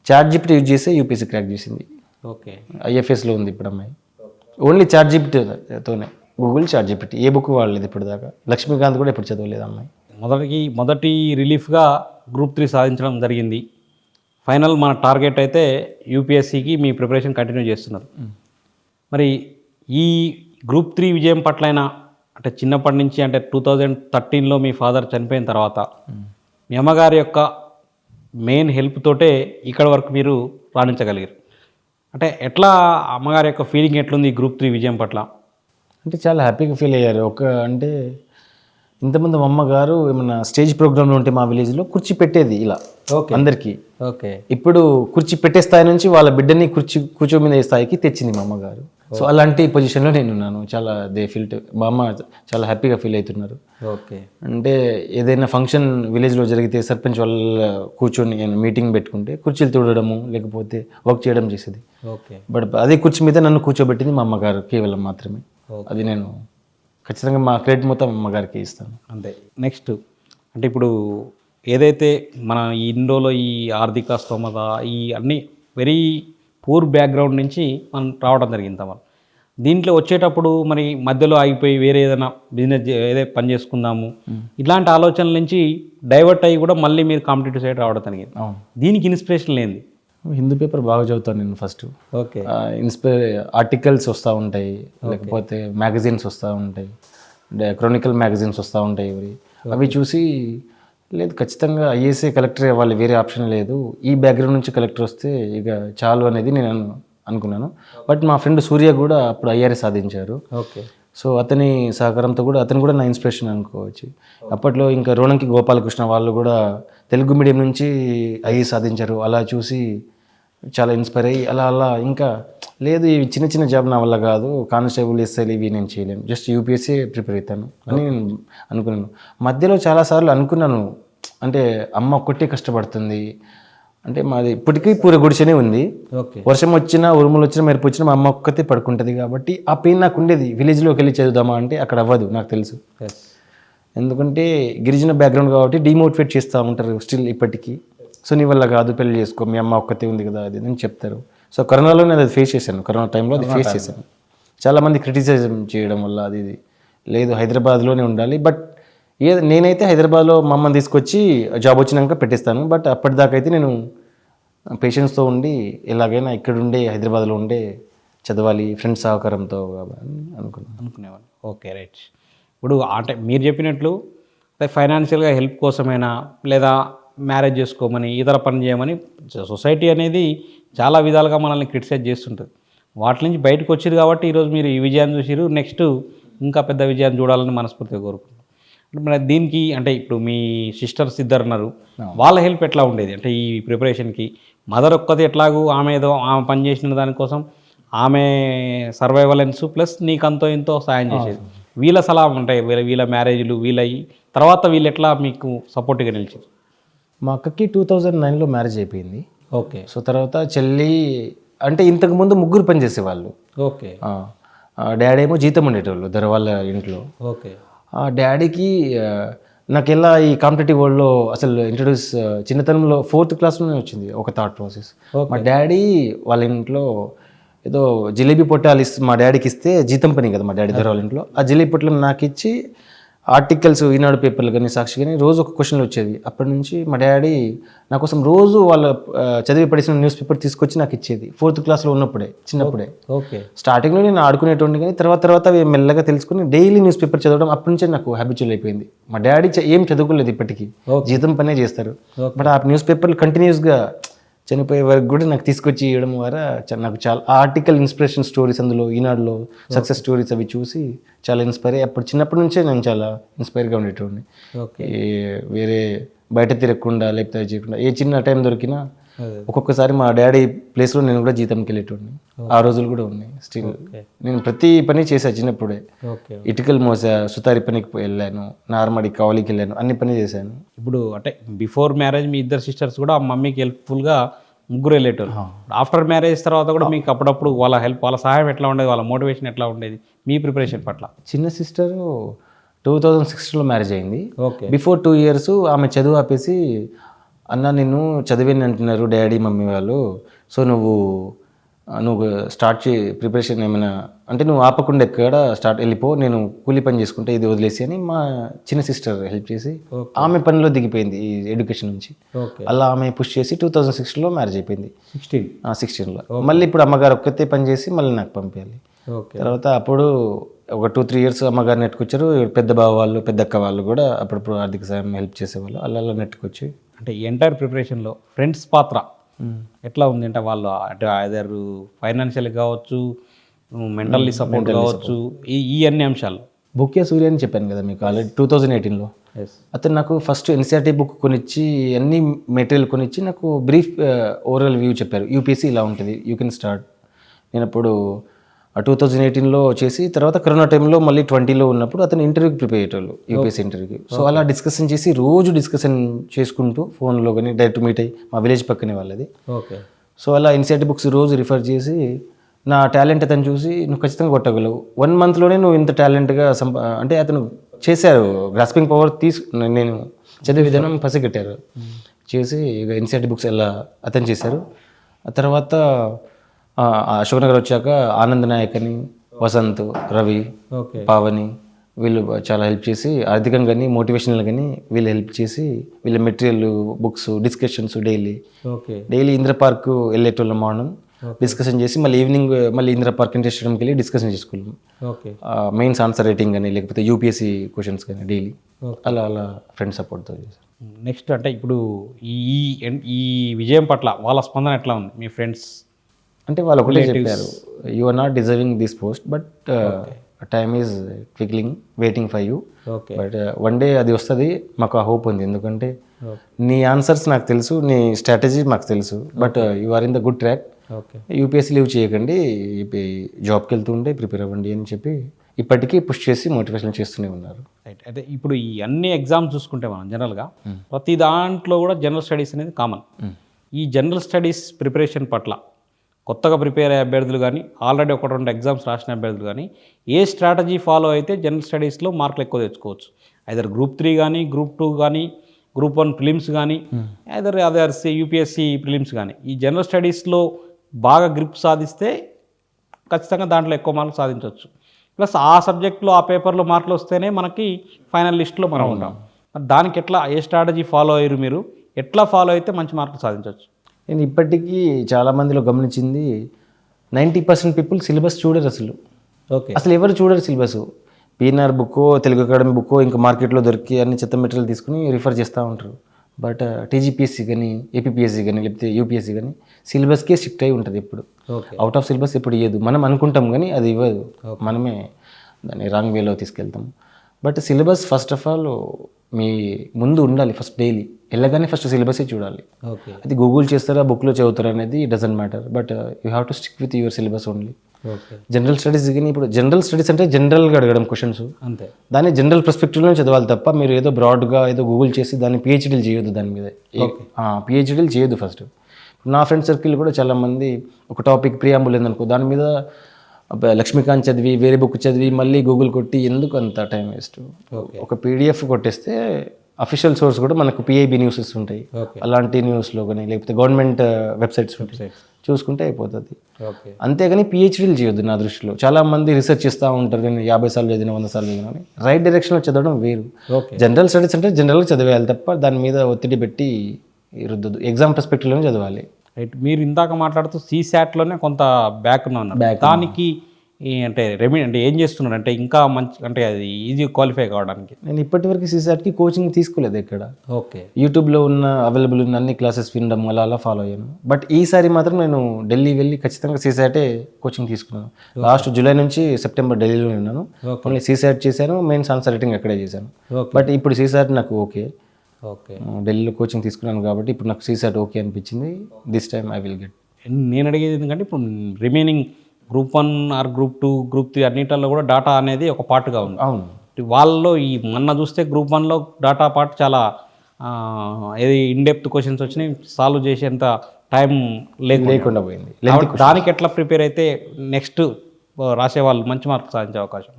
చాట్ జీపీటీ యూజ్ చేసి యూపీఎస్సీ క్రాక్ చేసింది. ఓకే. ఐఎఫ్ఎస్లో ఉంది ఇప్పుడు అమ్మాయి. ఓన్లీ చాట్ జీపీటీతోనే, గూగుల్ చాట్ జీపీటీ. ఏ బుక్ వాడలేదు ఇప్పుడు దాకా. లక్ష్మీకాంత్ కూడా ఎప్పుడు చదవలేదు అమ్మాయి. మొదటి రిలీఫ్గా గ్రూప్ 3 సాధించడం జరిగింది. ఫైనల్ మన టార్గెట్ అయితే యూపీఎస్సీకి మీ ప్రిపరేషన్ కంటిన్యూ చేస్తున్నారు. మరి ఈ గ్రూప్ 3 విజయం పట్లైనా అంటే చిన్నప్పటి నుంచి అంటే 2013లో మీ ఫాదర్ చనిపోయిన తర్వాత మీ అమ్మగారి యొక్క మెయిన్ హెల్ప్ తోటే ఇక్కడ వరకు మీరు రాణించగలిగారు. అంటే ఎట్లా అమ్మగారి యొక్క ఫీలింగ్ ఎట్లుంది ఈ గ్రూప్ 3 విజయం పట్ల? అంటే చాలా హ్యాపీగా ఫీల్ అయ్యారు. అంటే ఇంతకుముందు మా అమ్మగారు ఏమన్నా స్టేజ్ ప్రోగ్రాంలో ఉంటే మా విలేజ్లో కుర్చీ పెట్టేది ఇలా అందరికీ. ఓకే. ఇప్పుడు కుర్చీ పెట్టే స్థాయి నుంచి వాళ్ళ బిడ్డని కూర్చోమీద స్థాయికి తెచ్చింది మా అమ్మగారు. సో అలాంటి పొజిషన్లో నేను ఉన్నాను. చాలా మా అమ్మ చాలా హ్యాపీగా ఫీల్ అవుతున్నారు. ఓకే. అంటే ఏదైనా ఫంక్షన్ విలేజ్లో జరిగితే సర్పంచ్ వాళ్ళ కూర్చొని మీటింగ్ పెట్టుకుంటే కుర్చీలు తుడడము లేకపోతే వర్క్ చేయడం చేసేది. ఓకే. బట్ అదే కుర్చీ మీద నన్ను కూర్చోబెట్టింది మా అమ్మగారు కేవలం మాత్రమే. అది నేను ఖచ్చితంగా మా క్రెడిట్ మొత్తం అమ్మగారికి ఇస్తాను. అంతే. నెక్స్ట్ అంటే ఇప్పుడు ఏదైతే మన ఈ ఇండోలో ఈ ఆర్థిక స్తోమత ఈ అన్ని వెరీ పూర్ బ్యాక్గ్రౌండ్ నుంచి మనం రావడం జరిగింది. మనం దీంట్లో వచ్చేటప్పుడు మరి మధ్యలో ఆగిపోయి వేరే ఏదైనా బిజినెస్ ఏదైతే పని చేసుకుందాము ఇట్లాంటి ఆలోచనల నుంచి డైవర్ట్ అయ్యి కూడా మళ్ళీ మీరు కాంపిటేటివ్ సైడ్ రావడం జరిగింది. దీనికి ఇన్స్పిరేషన్ లేనిది? హిందూ పేపర్ బాగా చదువుతాను నేను ఫస్ట్. ఓకే. ఆర్టికల్స్ వస్తూ ఉంటాయి, లేకపోతే మ్యాగజైన్స్ వస్తూ ఉంటాయి, క్రానికల్ మ్యాగజైన్స్ వస్తూ ఉంటాయి. అవి చూసి లేదు ఖచ్చితంగా ఐఏఎస్ఏ కలెక్టర్ అవ్వాలి, వేరే ఆప్షన్ లేదు, ఈ బ్యాక్గ్రౌండ్ నుంచి కలెక్టర్ వస్తే ఇక చాలు అనేది నేను అనుకున్నాను. బట్ మా ఫ్రెండ్ సూర్య కూడా అప్పుడు ఐఆర్ఎస్ సాధించారు. ఓకే. సో అతని సహకారంతో కూడా అతను కూడా నా ఇన్స్పిరేషన్ అనుకోవచ్చు. అప్పట్లో ఇంకా రోణంకి గోపాలకృష్ణ వాళ్ళు కూడా తెలుగు మీడియం నుంచి ఐఏఎస్ సాధించారు. అలా చూసి చాలా ఇన్స్పైర్ అయ్యి అలా ఇంకా లేదు ఈ చిన్న చిన్న జాబ్ నా వల్ల కాదు, కానిస్టేబుల్ ఎస్ఐలు ఇవి నేను చేయలేను, జస్ట్ యూపీఎస్సీ ప్రిపేర్ అవుతాను అని నేను అనుకున్నాను. మధ్యలో చాలాసార్లు అనుకున్నాను, అంటే అమ్మ ఒక్కటే కష్టపడుతుంది, అంటే మాది ఇప్పటికీ పూర గుడిసెనే ఉంది, వర్షం వచ్చినా ఉరుములు వచ్చినా మెరుపు వచ్చినా మా అమ్మ ఒక్కతే పడుకుంటుంది కాబట్టి ఆ పెయిన్ నాకు ఉండేది. విలేజ్లోకి వెళ్ళి చదువుదామా అంటే అక్కడ అవ్వదు నాకు తెలుసు. ఎందుకంటే గిరిజన బ్యాక్గ్రౌండ్ కాబట్టి డిమోటివేట్ చేస్తూ ఉంటారు స్టిల్ ఇప్పటికీ. సో నీ వల్ల కాదు, పెళ్లి చేసుకో, మీ అమ్మ ఒక్కతే ఉంది కదా అది అని చెప్తారు. సో కరోనాలో నేను అది ఫేస్ చేశాను. కరోనా టైంలో అది ఫేస్ చేశాను. చాలామంది క్రిటిసైజం చేయడం వల్ల అది లేదు హైదరాబాద్లోనే ఉండాలి. బట్ నేనైతే హైదరాబాద్లో మా అమ్మని తీసుకొచ్చి జాబ్ వచ్చినాక పెట్టేస్తాను. బట్ అప్పటిదాకా అయితే నేను పేషెన్స్తో ఉండి ఎలాగైనా ఇక్కడ ఉండే హైదరాబాద్లో ఉండే చదవాలి ఫ్రెండ్స్ సహకారంతో అనుకునేవాడిని. Okay, right. ఇప్పుడు అంటే మీరు చెప్పినట్లు ఫైనాన్షియల్గా హెల్ప్ కోసమైనా లేదా మ్యారేజ్ చేసుకోమని ఇతర పని చేయమని సొసైటీ అనేది చాలా విధాలుగా మనల్ని క్రిటిసైజ్ చేస్తుంటుంది. వాటి నుంచి బయటకు వచ్చారు కాబట్టి ఈరోజు మీరు ఈ విజయాన్ని చూసిరు. నెక్స్ట్ ఇంకా పెద్ద విజయాన్ని చూడాలని మనస్ఫూర్తిగా కోరుకుంటున్నాను. అంటే మరి దీనికి అంటే ఇప్పుడు మీ సిస్టర్స్ ఇద్దరు ఉన్నారు, వాళ్ళ హెల్ప్ ఎట్లా ఉండేది? అంటే ఈ ప్రిపరేషన్కి మదర్ ఒక్కది ఎట్లాగూ ఆమె ఏదో ఆమె పని చేసిన దానికోసం ఆమె సర్వైవలెన్స్ ప్లస్ నీకంతో ఎంతో సాయం చేసేది. వీళ్ళ సలహా ఉంటాయి, వీళ్ళ మ్యారేజ్లు వీళ్ళవి తర్వాత వీళ్ళు ఎట్లా మీకు సపోర్ట్గా నిలిచారు? మా అక్కకి 2009లో మ్యారేజ్ అయిపోయింది. ఓకే. సో తర్వాత చెల్లి అంటే ఇంతకుముందు ముగ్గురు పని చేసేవాళ్ళు. ఓకే. డాడీ ఏమో జీతం ఉండేటోళ్ళు వాళ్ళ ఇంట్లో. ఓకే. డాడీకి నాకు ఎలా ఈ కాంపిటేటివ్ వరల్డ్లో అసలు ఇంట్రడ్యూస్ చిన్నతనంలో 4th క్లాస్లోనే వచ్చింది ఒక థాట్ ప్రాసెస్. మా డాడీ వాళ్ళ ఇంట్లో ఏదో జిలేబీ పొట్టాలు మా డాడీకి ఇస్తే జీతం పని కదా మా డాడీ వాళ్ళ ఇంట్లో, ఆ జిలేబీ పొట్లం నాకు ఇచ్చి ఆర్టికల్స్ ఈనాడు పేపర్లు కానీ సాక్షి కానీ రోజు ఒక క్వశ్చన్లు వచ్చేది. అప్పటి నుంచి మా డాడీ నా కోసం రోజు వాళ్ళ చదివి పడిసిన న్యూస్ పేపర్ తీసుకొచ్చి నాకు ఇచ్చేది. 4th క్లాస్లో ఉన్నప్పుడే, చిన్నప్పుడే. ఓకే. స్టార్టింగ్లో నేను ఆడుకునేటువంటి కానీ తర్వాత అవి మెల్లగా తెలుసుకుని డైలీ న్యూస్ పేపర్ చదవడం అప్పటి నుంచే నాకు హ్యాబిచువల్ అయిపోయింది. మా డాడీ ఏం చదువుకోలేదు ఇప్పటికీ, జీతం పనే చేస్తారు. బట్ ఆ న్యూస్ పేపర్లు కంటిన్యూస్గా చనిపోయే వరకు కూడా నాకు తీసుకొచ్చి ఇవ్వడం ద్వారా నాకు చాలా ఆర్టికల్ ఇన్స్పిరేషన్ స్టోరీస్ అందులో ఈనాడులో సక్సెస్ స్టోరీస్ అవి చూసి చాలా ఇన్స్పైర్ అయ్యి అప్పుడు చిన్నప్పటి నుంచే నేను చాలా ఇన్స్పైర్గా ఉండేటోడిని. వేరే బయట తిరగకుండా లేకపోతే చేయకుండా ఏ చిన్న టైం దొరికినా ఒక్కొక్కసారి మా డాడీ ప్లేస్లో నేను కూడా జీతంకి వెళ్ళేటోడిని. ఆ రోజులు కూడా ఉన్నాయి. స్టిల్ నేను ప్రతి పని చేశాను చిన్నప్పుడే. ఇటుకలు మోసా, సుతారి పనికి వెళ్ళాను, నార్మడి కావలికి వెళ్ళాను, అన్ని పని చేశాను. ఇప్పుడు అంటే బిఫోర్ మ్యారేజ్ మీ ఇద్దరు సిస్టర్స్ కూడా మమ్మీకి హెల్ప్ఫుల్గా ముగ్గురు వెళ్ళేటోళ్ళు. ఆఫ్టర్ మ్యారేజ్ తర్వాత కూడా మీకు అప్పుడప్పుడు వాళ్ళ హెల్ప్, వాళ్ళ సహాయం ఎట్లా ఉండేది, వాళ్ళ మోటివేషన్ ఎట్లా ఉండేది మీ ప్రిపరేషన్ పట్ల? చిన్న సిస్టర్ 2016లో మ్యారేజ్ అయింది. ఓకే. బిఫోర్ 2 years ఆమె చదువు ఆపేసి, అన్న నిన్ను చదివేని అంటున్నారు డాడీ మమ్మీ వాళ్ళు, సో నువ్వు స్టార్ట్ ప్రిపరేషన్ ఏమైనా అంటే నువ్వు ఆపకుండా ఎక్కడ వెళ్ళిపో, నేను కూలి పని చేసుకుంటే ఇది వదిలేసి అని మా చిన్న సిస్టర్ హెల్ప్ చేసి ఆమె పనిలో దిగిపోయింది ఈ ఎడ్యుకేషన్ నుంచి. అలా ఆమె పుష్ చేసి 2006లో మ్యారేజ్ అయిపోయింది. 16లో మళ్ళీ ఇప్పుడు అమ్మగారు ఒక్కతే పని చేసి మళ్ళీ నాకు పంపించాలి. తర్వాత అప్పుడు ఒక 2-3 years అమ్మగారు నెట్టుకొచ్చారు. పెద్ద బావ వాళ్ళు, పెద్ద అక్క వాళ్ళు కూడా అప్పుడప్పుడు ఆర్థిక సాయం హెల్ప్ చేసేవాళ్ళు. అలా నెట్టుకొచ్చి అంటే ఎంటైర్ ప్రిపరేషన్లో ఫ్రెండ్స్ పాత్ర ఎట్లా ఉంది అంటే వాళ్ళు అంటే ఐదర్ ఫైనాన్షియల్ కావచ్చు, మెంటల్లీ సపోర్ట్ కావచ్చు, ఈ అన్ని అంశాలు. బుక్కే సూర్య అని చెప్పాను కదా మీకు ఆల్రెడీ 2018లో. అతను నాకు ఫస్ట్ ఎన్సీఆర్టీ బుక్ కొనిచ్చి అన్ని మెటీరియల్ కొనిచ్చి నాకు బ్రీఫ్ ఓవరాల్ వ్యూ చెప్పారు. యూపీఎస్సీ ఇలా ఉంటుంది, యూ కెన్ స్టార్ట్. నేను అప్పుడు 2018లో చేసి తర్వాత కరోనా టైంలో మళ్ళీ 20లో ఉన్నప్పుడు అతను ఇంటర్వ్యూకి ప్రిపేర్ అయ్యేటోళ్ళు, యూపీఎస్సీ ఇంటర్వ్యూకి. సో అలా డిస్కషన్ చేసి రోజు డిస్కషన్ చేసుకుంటూ ఫోన్లో కానీ డైరెక్ట్ మీట్ అయ్యి, మా విలేజ్ పక్కనే వాళ్ళది. ఓకే. సో అలా ఎన్సీఆర్టీ బుక్స్ రోజు రిఫర్ చేసి నా టాలెంట్ అతను చూసి నువ్వు ఖచ్చితంగా కొట్టగలవు, 1 monthలోనే నువ్వు ఇంత టాలెంట్గా అంటే అతను చేశారు. గ్రాస్పింగ్ పవర్ నేను చదివే విధానం పసిగట్టారు చేసి ఇక ఎన్సీఆర్టీ బుక్స్ ఎలా అతను చేశారు. ఆ తర్వాత అశోక్ నగర్ వచ్చాక ఆనంద్ నాయక్ అని, వసంత్, రవి, పావని వీళ్ళు చాలా హెల్ప్ చేసి ఆర్థికంగా కానీ మోటివేషనల్ కానీ వీళ్ళు హెల్ప్ చేసి వీళ్ళ material books discussions daily Indra park వెళ్ళేటోళ్ళం. మార్నింగ్ డిస్కషన్ చేసి మళ్ళీ ఈవినింగ్ మళ్ళీ ఇంద్ర పార్క్ ఇంటర్ స్టేడియంకి వెళ్ళి డిస్కషన్ చేసుకోలేము. మెయిన్స్ ఆన్సర్ రైటింగ్ కానీ లేకపోతే యూపీఎస్సీ క్వశ్చన్స్ కానీ డైలీ అలా ఫ్రెండ్ సపోర్ట్తో చేశారు. నెక్స్ట్ అంటే ఇప్పుడు ఈ విజయం పట్ల వాళ్ళ స్పందన ఎట్లా ఉంది మీ ఫ్రెండ్స్? అంటే వాళ్ళు ఒకటే చెప్పారు, you are not deserving this post but time is twinkling waiting for you, but one day అది వస్తుంది, మాకు ఆ హోప్ ఉంది. ఎందుకంటే నీ ఆన్సర్స్ నాకు తెలుసు, నీ స్ట్రాటజీ మాకు తెలుసు, but you are in the good track. UPSC leave చేయకండి, జాబ్కి వెళ్తుండే ప్రిపేర్ అవ్వండి అని చెప్పి ఇప్పటికీ పుష్ చేసి మోటివేషన్ చేస్తూనే ఉన్నారు. రైట్. అయితే ఇప్పుడు ఈ అన్ని ఎగ్జామ్స్ చూసుకుంటే మనం జనరల్గా ప్రతి దాంట్లో కూడా జనరల్ స్టడీస్ అనేది కామన్. ఈ జనరల్ స్టడీస్ ప్రిపరేషన్ పట్ల కొత్తగా ప్రిపేర్ అయ్యే అభ్యర్థులు కానీ ఆల్రెడీ 1-2 ఎగ్జామ్స్ రాసిన అభ్యర్థులు కానీ ఏ స్ట్రాటజీ ఫాలో అయితే జనరల్ స్టడీస్లో మార్కులు ఎక్కువ తెచ్చుకోవచ్చు? ఐదర్ Group 3 కానీ, Group 2 కానీ, Group 1 ప్రిలిమ్స్ కానీ, ఐదర్ యూపీఎస్సీ ప్రిలిమ్స్ కానీ ఈ జనరల్ స్టడీస్లో బాగా గ్రిప్ సాధిస్తే ఖచ్చితంగా దాంట్లో ఎక్కువ మార్కులు సాధించవచ్చు. ప్లస్ ఆ సబ్జెక్ట్లో ఆ పేపర్లో మార్కులు వస్తేనే మనకి ఫైనల్ లిస్ట్లో మనం ఉంటాం. దానికి ఎట్లా ఏ స్ట్రాటజీ ఫాలో అయ్యారు మీరు? ఎట్లా ఫాలో అయితే మంచి మార్కులు సాధించవచ్చు? నేను ఇప్పటికీ చాలామందిలో గమనించింది 90% పీపుల్ సిలబస్ చూడరు అసలు. అసలు ఎవరు చూడరు సిలబస్. పిఎన్ఆర్ బుక్కో, తెలుగు అకాడమీ బుక్కో, ఇంకా మార్కెట్లో దొరికి అన్ని చెత్త మెటీరియల్ తీసుకుని రిఫర్ చేస్తూ ఉంటారు. బట్ టీజీపీఎస్సీ కానీ, ఏపీపీఎస్సీ కానీ, లేకపోతే యూపీఎస్సీ కానీ సిలబస్కే స్ట్రిక్ట్ అయి ఉంటుంది. ఎప్పుడు అవుట్ ఆఫ్ సిలబస్ ఎప్పుడు ఇవ్వదు. మనం అనుకుంటాం కానీ అది ఇవ్వదు, మనమే దాన్ని రాంగ్ వేలో తీసుకెళ్తాం. But syllabus first of all మీ ముందు ఉండాలి. ఫస్ట్ డైలీ వెళ్ళగానే ఫస్ట్ సిలబసే చూడాలి. అది గూగుల్ చేస్తారా, బుక్లో చదువుతారా అనేది doesn't matter, but you have to stick with your syllabus only. General studies కానీ ఇప్పుడు జనరల్ స్టడీస్ అంటే జనరల్గా అడగడం క్వశ్చన్స్, అంతే. దాన్ని జనరల్ పర్స్పెక్టివ్లో చదవాలి తప్ప మీరు ఏదో బ్రాడ్గా ఏదో గూగుల్ చేసి దాన్ని పిహెచ్డీలు చేయొద్దు. దాని మీద పిహెచ్డీలు చేయొద్దు. ఫస్ట్ నా ఫ్రెండ్ సర్కిల్ కూడా చాలామంది ఒక టాపిక్ ప్రియాంబుల్ ఏందనుకో దాని మీద లక్ష్మీకాంత్ చదివి వేరే బుక్ చదివి మళ్ళీ గూగుల్ కొట్టి ఎందుకు అంత టైం వేస్ట్. ఒక పీడిఎఫ్ కొట్టేస్తే అఫీషియల్ సోర్స్ కూడా మనకు పిఐబి న్యూసెస్ ఉంటాయి, అలాంటి న్యూస్లో కానీ లేకపోతే గవర్నమెంట్ వెబ్సైట్స్ ఉంటాయి, చూసుకుంటే అయిపోతుంది. ఓకే. అంతేగాని పిహెచ్డీలు చేయొద్దు నా దృష్టిలో. చాలా మంది రీసెర్చ్ చేస్తూ ఉంటారు, నేను 50 సార్లు చదివిన 100 సార్లు చదివిన అని. రైట్ డైరెక్షన్లో చదవడం వేరు. ఓకే. జనరల్ స్టడీస్ అంటే జనరల్గా చదివేయాలి తప్ప దాని మీద ఒత్తిడి పెట్టి రుద్దదు. ఎగ్జామ్ పర్స్పెక్టివ్లోనే చదవాలి. రైట్. మీరు ఇందాక మాట్లాడుతూ CSATలోనే కొంత బ్యాక్ ఉన్నారు. దానికి అంటే అంటే ఏం చేస్తున్నారు అంటే ఇంకా మంచి అంటే అది ఈజీ క్వాలిఫై కావడానికి? నేను ఇప్పటివరకు సీసాట్కి కోచింగ్ తీసుకోలేదు ఎక్కడ. ఓకే. యూట్యూబ్లో ఉన్న అవైలబుల్ ఉన్న అన్ని క్లాసెస్ వినడం అలా ఫాలో అయ్యాను. బట్ ఈసారి మాత్రం నేను ఢిల్లీ వెళ్ళి ఖచ్చితంగా సీసాటే కోచింగ్ తీసుకున్నాను. లాస్ట్ జూలై నుంచి సెప్టెంబర్ ఢిల్లీలో ఉన్నాను. ఓన్లీ సీసాట్ చేశాను, మెయిన్స్ ఆన్సర్ రైటింగ్ అక్కడే చేశాను. బట్ ఇప్పుడు సీసాట్ నాకు ఓకే. ఓకే. ఢిల్లీలో కోచింగ్ తీసుకున్నాను కాబట్టి ఇప్పుడు నాకు సీసాట్ ఓకే అనిపించింది. This time I will get. నేను అడిగేది ఎందుకంటే ఇప్పుడు remaining group 1 or group 2 group 3 అన్నిటిలో కూడా డాటా అనేది ఒక పార్ట్గా ఉంది. అవును. వాళ్ళలో ఈ మొన్న చూస్తే గ్రూప్ 1లో డాటా పార్ట్ చాలా ఏది ఇన్డెప్త్ క్వశ్చన్స్ వచ్చినాయి, సాల్వ్ చేసేంత టైం లేకుండా పోయింది. దానికి ఎట్లా ప్రిపేర్ అయితే నెక్స్ట్ రాసే వాళ్ళు మంచి మార్క్స్ సాధించే అవకాశం?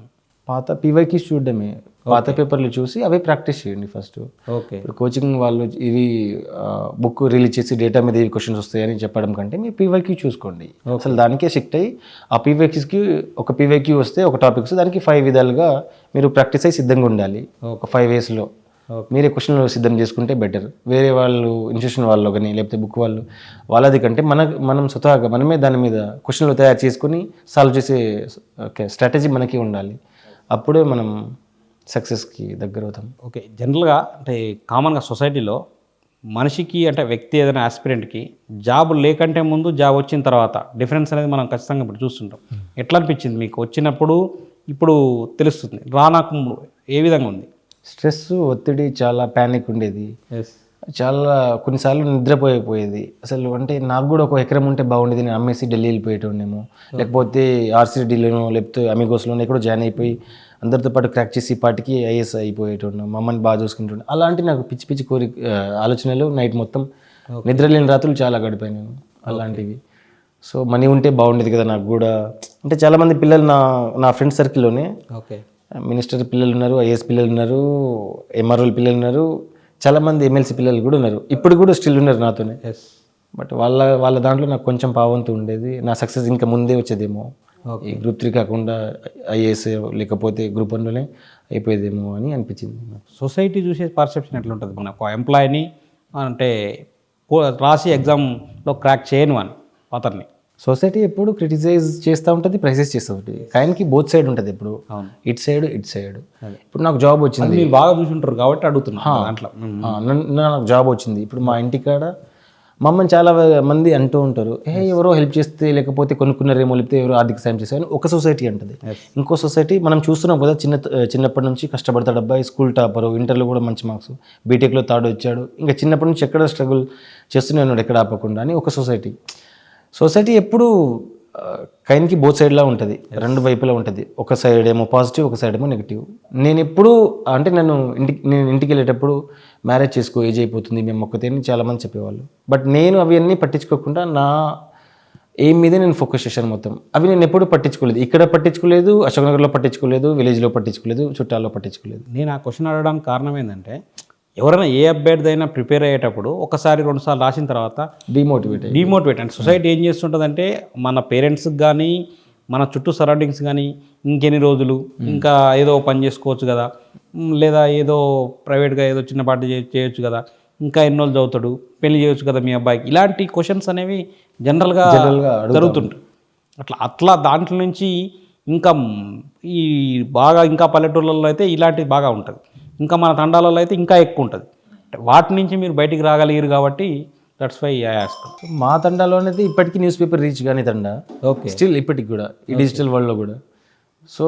పాత పీవైక్యూస్ చూడడమే, పాత పేపర్లు చూసి అవే ప్రాక్టీస్ చేయండి ఫస్ట్. ఓకే. ఇప్పుడు కోచింగ్ వాళ్ళు ఇది బుక్ రిలీజ్ చేసి డేటా మీద ఈ క్వశ్చన్స్ వస్తాయని చెప్పడం కంటే మీరు పీవైక్యూ చూసుకోండి. అసలు దానికే షిఫ్ట్ అయ్యి ఆ పీవైక్యూస్కి ఒక పీవైక్యూ వస్తే ఒక టాపిక్స్ దానికి 5 విధాలుగా మీరు ప్రాక్టీస్ అయ్యి సిద్ధంగా ఉండాలి. ఒక 5 waysలో మీరే క్వశ్చన్లు సిద్ధం చేసుకుంటే బెటర్. వేరే వాళ్ళు ఇన్స్టిట్యూషన్ వాళ్ళు కానీ లేకపోతే బుక్ వాళ్ళు వాళ్ళది కంటే మనం స్వతహాగా మనమే దాని మీద క్వశ్చన్లు తయారు చేసుకుని సాల్వ్ చేసే స్ట్రాటజీ మనకి ఉండాలి. అప్పుడే మనం సక్సెస్కి దగ్గర అవుతాం. ఓకే. జనరల్గా అంటే కామన్గా సొసైటీలో మనిషికి అంటే వ్యక్తి ఏదైనా ఆస్పిరెంట్కి జాబ్ లేకంటే ముందు జాబ్ వచ్చిన తర్వాత డిఫరెన్స్ అనేది మనం ఖచ్చితంగా ఇప్పుడు చూస్తుంటాం. ఎట్లా అనిపించింది మీకు? వచ్చినప్పుడు ఇప్పుడు తెలుస్తుంది, రానప్పుడు ఏ విధంగా ఉంది? స్ట్రెస్, ఒత్తిడి, చాలా ప్యానిక్ ఉండేది. చాలా కొన్నిసార్లు నిద్రపోయేది అసలు. అంటే నాకు కూడా ఒక ఎకరం ఉంటే బాగుండేది, నేను అమ్మేసి ఢిల్లీ వెళ్ళిపోయేటోనేమో, లేకపోతే RCDలోనో లేకపోతే అమిగోస్లోనో ఎక్కడో జాయిన్ అయిపోయి అందరితో పాటు క్రాక్ చేసి పాటికి IAS అయిపోయేటోను, మా అమ్మని బాగా చూసుకుంటుండే. అలాంటి నాకు పిచ్చి పిచ్చి ఆలోచనలు నైట్ మొత్తం నిద్రలేని రాత్రులు చాలా గడిపాను నేను అలాంటివి. సో మనీ ఉంటే బాగుండేది కదా నాకు కూడా. అంటే చాలామంది పిల్లలు నా ఫ్రెండ్ సర్కిల్లోనే ఓకే మినిస్టర్ పిల్లలు ఉన్నారు, IAS పిల్లలు ఉన్నారు, MROల పిల్లలు ఉన్నారు, చాలామంది MLC పిల్లలు కూడా ఉన్నారు, ఇప్పుడు కూడా స్టిల్ ఉన్నారు నాతోనే. బట్ వాళ్ళ దాంట్లో నాకు కొంచెం పావంతు ఉండేది. నా సక్సెస్ ఇంకా ముందే వచ్చేదేమో, ఈ గ్రూప్ 3 కాకుండా IAS లేకపోతే గ్రూప్ 1లోనే అయిపోయేదేమో అని అనిపించింది. సొసైటీ చూసే పర్సెప్షన్ ఎట్లా ఉంటుంది మనకు? ఎంప్లాయీని అంటే రాసి ఎగ్జామ్లో క్రాక్ చేయను అని అతన్ని సొసైటీ ఎప్పుడు క్రిటిసైజ్ చేస్తూ ఉంటుంది, ప్రైజెస్ చేస్తూ ఉంటుంది. కాయన్కి బోత్ సైడ్ ఉంటుంది ఎప్పుడు, ఇట్ సైడ్. ఇప్పుడు నాకు జాబ్ వచ్చింది, మీరు బాగా చూసుంటారు కాబట్టి అడుగుతున్నా. దాంట్లో నాకు జాబ్ వచ్చింది. ఇప్పుడు మా ఇంటికాడ మా అమ్మని చాలా మంది అంటూ ఉంటారు, ఎవరో హెల్ప్ చేస్తే లేకపోతే కొనుక్కున్నారేమో, లేకపోతే ఎవరో ఆర్థిక సాయం చేస్తే ఒక సొసైటీ అంటుంది. ఇంకో సొసైటీ మనం చూస్తున్నాం కదా, చిన్నప్పటి నుంచి కష్టపడతాడు అబ్బాయి, స్కూల్ టాపరు, ఇంటర్లో కూడా మంచి మార్క్స్, బీటెక్లో థర్డ్ వచ్చాడు, ఇంకా చిన్నప్పటి నుంచి ఎక్కడ స్ట్రగుల్ చేస్తూనే ఉన్నాడు ఎక్కడ ఆపకుండా అని ఒక సొసైటీ ఎప్పుడు కైన్కి బోత్ సైడ్లా ఉంటుంది, రెండు వైపులా ఉంటుంది. ఒక సైడ్ ఏమో పాజిటివ్, ఒక సైడ్ ఏమో నెగిటివ్. నేను ఎప్పుడు అంటే నేను ఇంటికి వెళ్ళేటప్పుడు మ్యారేజ్ చేసుకో, ఏజ్ అయిపోతుంది, మేము ఒక్కతే అని చాలామంది చెప్పేవాళ్ళు. బట్ నేను అవన్నీ పట్టించుకోకుండా నా ఎయిమ్ మీదే నేను ఫోకస్ చేశాను మొత్తం. అవి నేను ఎప్పుడు పట్టించుకోలేదు, ఇక్కడ పట్టించుకోలేదు, అశోక్నగర్లో పట్టించుకోలేదు, విలేజ్లో పట్టించుకోలేదు, చుట్టాల్లో పట్టించుకోలేదు. నేను ఆ క్వశ్చన్ అడగడానికి కారణం ఏంటంటే, ఎవరైనా ఏ అభ్యర్థి అయినా ప్రిపేర్ అయ్యేటప్పుడు ఒకసారి 2 సార్లు రాసిన తర్వాత డిమోటివేట్ అంటే సొసైటీ ఏం చేస్తుంటుందంటే, మన పేరెంట్స్కి కానీ మన చుట్టూ సరౌండింగ్స్ కానీ ఇంకెన్ని రోజులు ఇంకా ఏదో పని చేసుకోవచ్చు కదా, లేదా ఏదో ప్రైవేట్గా ఏదో చిన్నపాటి చేయొచ్చు కదా, ఇంకా ఎన్ని రోజులు చదువుతాడు, పెళ్లి చేయొచ్చు కదా మీ అబ్బాయికి, ఇలాంటి క్వశ్చన్స్ అనేవి జనరల్గా జరుగుతుంటాయి. అట్లా దాంట్లో నుంచి ఇంకా ఈ బాగా ఇంకా పల్లెటూళ్ళలో అయితే ఇలాంటివి బాగా ఉంటుంది, ఇంకా మన తండాలలో అయితే ఇంకా ఎక్కువ ఉంటుంది. వాటి నుంచి మీరు బయటికి రాగలిగారు కాబట్టి దట్స్ వై ఐ ఆస్క్. మా తండాలో అనేది ఇప్పటికీ న్యూస్ పేపర్ రీచ్ కానీ తండా, ఓకే, స్టిల్ ఇప్పటికి కూడా ఈ డిజిటల్ వరల్డ్లో కూడా. సో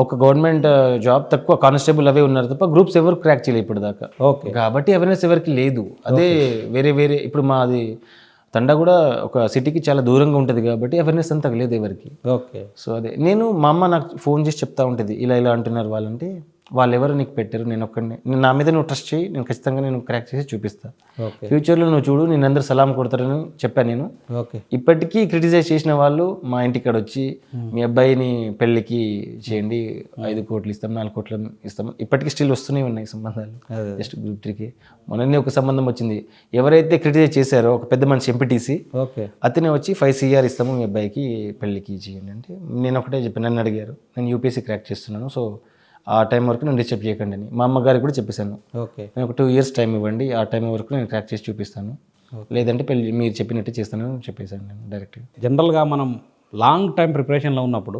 ఒక గవర్నమెంట్ జాబ్ తక్కువ, కానిస్టేబుల్ అవే ఉన్నారు తప్ప గ్రూప్స్ ఎవరు క్రాక్ చేయలేదు ఇప్పుడు దాకా. ఓకే, కాబట్టి అవేర్నెస్ ఎవరికి లేదు. అదే వేరే ఇప్పుడు మాది తండా కూడా ఒక సిటీకి చాలా దూరంగా ఉంటుంది కాబట్టి అవేర్నెస్ అంత లేదు ఎవరికి. ఓకే. సో అదే నేను మా అమ్మ నాకు ఫోన్ చేసి చెప్తా ఉంటుంది, ఇలా అంటున్నారు వాళ్ళంటే, వాళ్ళు ఎవరు నీకు పెట్టారు, నేను ఒక్కడిని, నా మీద నువ్వు ట్రస్ట్ చేయి, నేను ఖచ్చితంగా నేను క్రాక్ చేసి చూపిస్తాను. ఓకే ఫ్యూచర్లో నువ్వు చూడు, నేను అందరు సలాం కొడతారని చెప్పాను నేను. ఓకే ఇప్పటికీ క్రిటిసైజ్ చేసిన వాళ్ళు మా ఇంటికాడ వచ్చి మీ అబ్బాయిని పెళ్ళికి చేయండి, 5 కోట్లు ఇస్తాం, 4 కోట్లు ఇస్తాం, ఇప్పటికీ స్టిల్ వస్తూనే ఉన్నాయి సంబంధాలు. జస్ట్ గ్రూప్ 3కి మొన్ననే ఒక సంబంధం వచ్చింది. ఎవరైతే క్రిటిసైజ్ చేశారో ఒక పెద్ద మనిషి ఎంపీటీసీ, ఓకే అతనే వచ్చి 5 CR ఇస్తాము మీ అబ్బాయికి పెళ్ళికి చేయండి అంటే నేను ఒకటే చెప్పాను. నన్ను అడిగారు, నేను యూపీఎస్సీ క్రాక్ చేస్తున్నాను, సో ఆ టైం వరకు నేను డిస్టర్బ్ చేయకండి అని మా అమ్మగారికి కూడా చెప్పేశాను. ఓకే నేను ఒక 2 years టైం ఇవ్వండి, ఆ టైం వరకు నేను క్రాక్ చేసి చూపిస్తాను, లేదంటే పెళ్ళి మీరు చెప్పినట్టు చేస్తానని చెప్పేశాను నేను డైరెక్ట్గా. జనరల్గా మనం లాంగ్ టైం ప్రిపరేషన్లో ఉన్నప్పుడు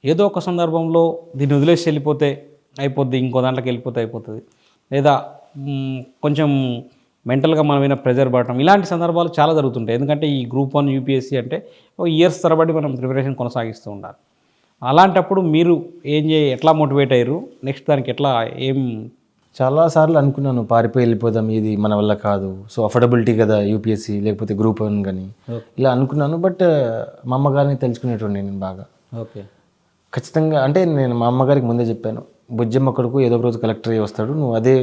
ఏదో ఒక సందర్భంలో దీన్ని వదిలేసి వెళ్ళిపోతే అయిపోద్ది, ఇంకో దాంట్లోకి వెళ్ళిపోతే అయిపోతుంది, లేదా కొంచెం మెంటల్గా మన మీద ప్రెజర్ పడటం, ఇలాంటి సందర్భాలు చాలా జరుగుతుంటాయి. ఎందుకంటే ఈ గ్రూప్ 1 యూపీఎస్సీ అంటే ఇయర్స్ తరబడి మనం ప్రిపరేషన్ కొనసాగిస్తూ ఉండాలి. అలాంటప్పుడు మీరు ఎట్లా మోటివేట్ అయ్యారు, నెక్స్ట్ దానికి ఎట్లా చాలాసార్లు అనుకున్నాను పారిపోయి వెళ్ళిపోదాం, ఇది మన వల్ల కాదు, సో అఫోర్డబిలిటీ కదా యూపీఎస్సీ లేకపోతే గ్రూప్ 1 కానీ ఇలా అనుకున్నాను. బట్ మా అమ్మగారిని తెలుసుకునేటండి నేను బాగా. ఓకే ఖచ్చితంగా అంటే నేను మా అమ్మగారికి ముందే చెప్పాను, బుజ్జమ్మ కొడుకు ఏదో ఒక రోజు కలెక్టర్ అయ్యి వస్తాడు, నువ్వు అదే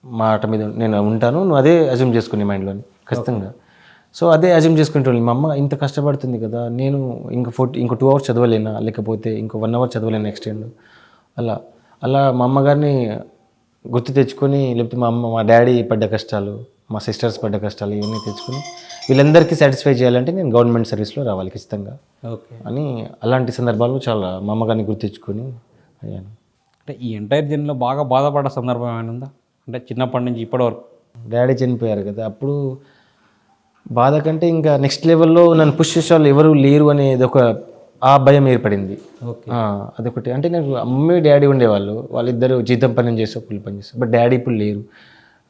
మాట మీద నేను ఉంటాను, నువ్వు అదే అజ్యూమ్ చేసుకుని మైండ్లోని ఖచ్చితంగా. సో అదే అజ్యూమ్ చేసుకుంటాను. మా అమ్మ ఇంత కష్టపడుతుంది కదా, నేను ఇంకో 2 hours చదవలేనా, లేకపోతే ఇంకో 1 hour చదవలేనా ఎక్స్టెండ్, అలా అలా మా అమ్మగారిని గుర్తు తెచ్చుకొని, లేకపోతే మా డాడీ పడ్డ కష్టాలు, మా సిస్టర్స్ పడ్డ కష్టాలు ఇవన్నీ తెచ్చుకొని వీళ్ళందరికీ సాటిస్ఫై చేయాలంటే నేను గవర్నమెంట్ సర్వీస్లో రావాలి ఖచ్చితంగా ఓకే అని అలాంటి సందర్భాలు చాలా మా అమ్మగారిని గుర్తు తెచ్చుకొని అయ్యాను. అంటే ఈ ఎంటైర్ జర్నీలో బాగా బాధపడ్డ సందర్భం ఏమైనా ఉందా, అంటే చిన్నప్పటి నుంచి ఇప్పటి వరకు? డాడీ చనిపోయారు కదా, అప్పుడు బాధ కంటే ఇంకా నెక్స్ట్ లెవెల్లో నన్ను పుష్ చేసే వాళ్ళు ఎవరు లేరు అనేది ఒక ఆ భయం ఏర్పడింది. ఓకే అదొకటి. అంటే నాకు మమ్మీ డాడీ ఉండేవాళ్ళు, వాళ్ళిద్దరు జీతం పని చేసి కూలి పని చేస్తారు, బట్ డాడీ ఇప్పుడు లేరు,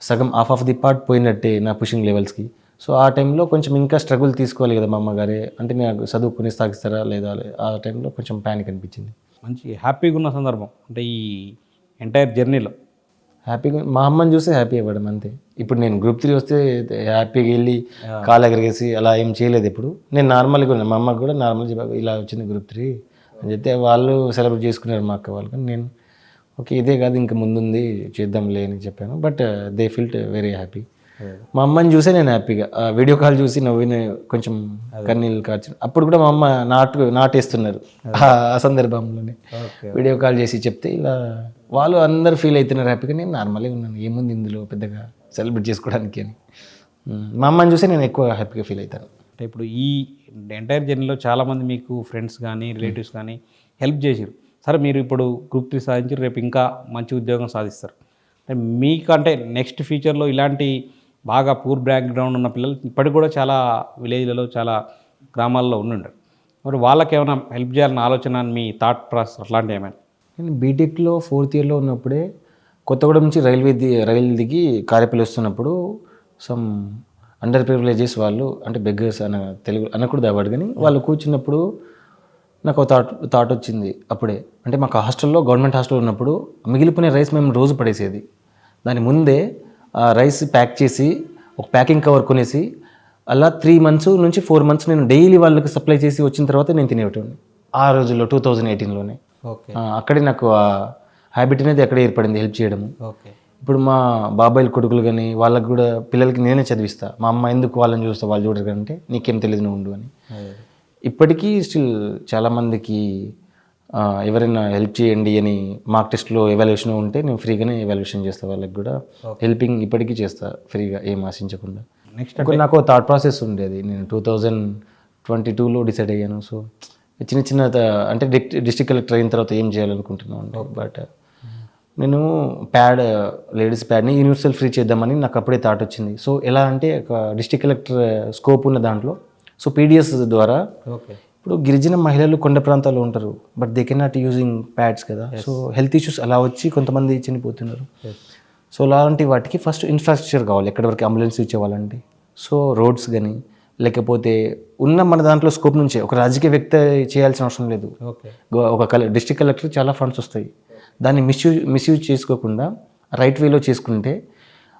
సగం హాఫ్ ది పార్ట్ పోయినట్టే నా పుషింగ్ లెవెల్స్కి. సో ఆ టైంలో కొంచెం ఇంకా స్ట్రగుల్ తీసుకోవాలి కదా మా అమ్మగారే, అంటే నాకు చదువుకుని సాగిస్తారా లేదా, ఆ టైంలో కొంచెం ప్యానిక్ అనిపించింది. మంచి హ్యాపీగా ఉన్న సందర్భం అంటే ఈ ఎంటైర్ జర్నీలో? హ్యాపీగా మా అమ్మని చూస్తే హ్యాపీ అవ్వడం అంతే. ఇప్పుడు నేను గ్రూప్ 3 వస్తే హ్యాపీగా వెళ్ళి కాలు ఎగరేసి అలా ఏం చేయలేదు. ఇప్పుడు నేను నార్మల్గా ఉన్నాను, మా అమ్మకి కూడా నార్మల్ చెప్పాను ఇలా వచ్చింది గ్రూప్ 3 అని చెప్తే వాళ్ళు సెలబ్రేట్ చేసుకున్నారు మా అక్క వాళ్ళు. కానీ నేను ఓకే ఇదే కాదు ఇంకా ముందుంది చేద్దాంలే అని చెప్పాను. But they ఫీల్ట్ very happy. మా అమ్మని చూసే నేను హ్యాపీగా వీడియో కాల్ చూసి నవ్విన కొంచెం కన్నీళ్ళు కార్చి, అప్పుడు కూడా మా అమ్మ నాటేస్తున్నారు ఆ సందర్భంలోనే. వీడియో కాల్ చేసి చెప్తే ఇలా వాళ్ళు అందరు ఫీల్ అవుతున్నారు హ్యాపీగా, నేను నార్మల్గా ఉన్నాను, ఏముంది ఇందులో పెద్దగా సెలబ్రేట్ చేసుకోవడానికి అని. మా అమ్మని చూసే నేను ఎక్కువ హ్యాపీగా ఫీల్ అవుతాను. అంటే ఇప్పుడు ఈ ఎంటైర్ జర్నీలో చాలామంది మీకు ఫ్రెండ్స్ కానీ రిలేటివ్స్ కానీ హెల్ప్ చేసారు. సరే మీరు ఇప్పుడు గ్రూప్ 3 సాధించి రేపు ఇంకా మంచి ఉద్యోగం సాధిస్తారు. అంటే మీకంటే నెక్స్ట్ ఫ్యూచర్లో ఇలాంటి బాగా పూర్ బ్యాక్గ్రౌండ్ ఉన్న పిల్లలు ఇప్పటికి కూడా చాలా విలేజ్లలో చాలా గ్రామాల్లో ఉండుంటారు. మరి వాళ్ళకి ఏమైనా హెల్ప్ చేయాలన్న ఆలోచన మీ థాట్ ప్రాసెస్ అట్లాంటివి ఏమైనా? నేను బీటెక్లో 4th yearలో ఉన్నప్పుడే కొత్తగూడెం నుంచి రైలు దిగి కారేపల్లి వస్తున్నప్పుడు సమ్ అండర్ ప్రివిలేజెస్ వాళ్ళు, అంటే బెగ్గర్స్ తెలుగు అనకూడదు అవార్డు, కానీ వాళ్ళు కూర్చున్నప్పుడు నాకు థాట్ వచ్చింది అప్పుడే. అంటే మాకు హాస్టల్లో గవర్నమెంట్ హాస్టల్ ఉన్నప్పుడు మిగిలిపోయిన రైస్ మేము రోజు పడేసేది. దాని ముందే ఆ రైస్ ప్యాక్ చేసి ఒక ప్యాకింగ్ కవర్ కొనేసి అలా 3 months నుంచి 4 months నేను డైలీ వాళ్ళకి సప్లై చేసి వచ్చిన తర్వాత నేను తినేవాడిని ఆ రోజుల్లో 2018లోనే. ఓకే అక్కడే నాకు ఆ హ్యాబిట్ అనేది అక్కడే ఏర్పడింది, హెల్ప్ చేయడము. ఓకే ఇప్పుడు మా బాబాయిల కొడుకులు కానీ వాళ్ళకి కూడా పిల్లలకి నేనే చదివిస్తా. మా అమ్మ ఎందుకు వాళ్ళని చూస్తా, వాళ్ళు చూడరు అంటే నీకేం తెలియదు నువ్వు ఉండు అని. ఇప్పటికీ స్టిల్ చాలామందికి ఎవరైనా హెల్ప్ చేయండి అని మార్క్ టెస్ట్లో ఎవాల్యుయేషన్ ఉంటే నేను ఫ్రీగానే ఎవాల్యుయేషన్ చేస్తాను. వాళ్ళకి కూడా హెల్పింగ్ ఇప్పటికీ చేస్తా ఫ్రీగా, ఏం ఆశించకుండా. నెక్స్ట్ నాకు థాట్ ప్రాసెస్ ఉండేది, నేను 2022లో డిసైడ్ అయ్యాను. సో చిన్న అంటే డిస్ట్రిక్ట్ కలెక్టర్ అయిన తర్వాత ఏం చేయాలనుకుంటున్నాను. బట్ నేను లేడీస్ ప్యాడ్ని యూనివర్సల్ ఫ్రీ చేద్దామని నాకు అప్పుడే థాట్ వచ్చింది. సో ఎలా అంటే ఒక డిస్ట్రిక్ట్ కలెక్టర్ స్కోప్ ఉన్న దాంట్లో, సో పీడిఎస్ ద్వారా ఓకే ఇప్పుడు గిరిజన మహిళలు కొండ ప్రాంతాల్లో ఉంటారు, but they can not using pads కదా. సో హెల్త్ ఇష్యూస్ అలా వచ్చి కొంతమంది చనిపోతున్నారు. సో అలాంటి వాటికి ఫస్ట్ ఇన్ఫ్రాస్ట్రక్చర్ కావాలి, ఎక్కడి వరకు అంబులెన్స్ ఇచ్చేవాళ్ళంటే. సో రోడ్స్ కానీ లేకపోతే ఉన్న మన దాంట్లో స్కోప్ నుంచే, ఒక రాజకీయ వ్యక్తి చేయాల్సిన అవసరం లేదు. ఓకే ఒక డిస్ట్రిక్ట్ కలెక్టర్ చాలా ఫండ్స్ వస్తాయి, దాన్ని మిస్యూజ్ చేసుకోకుండా రైట్ వేలో చేసుకుంటే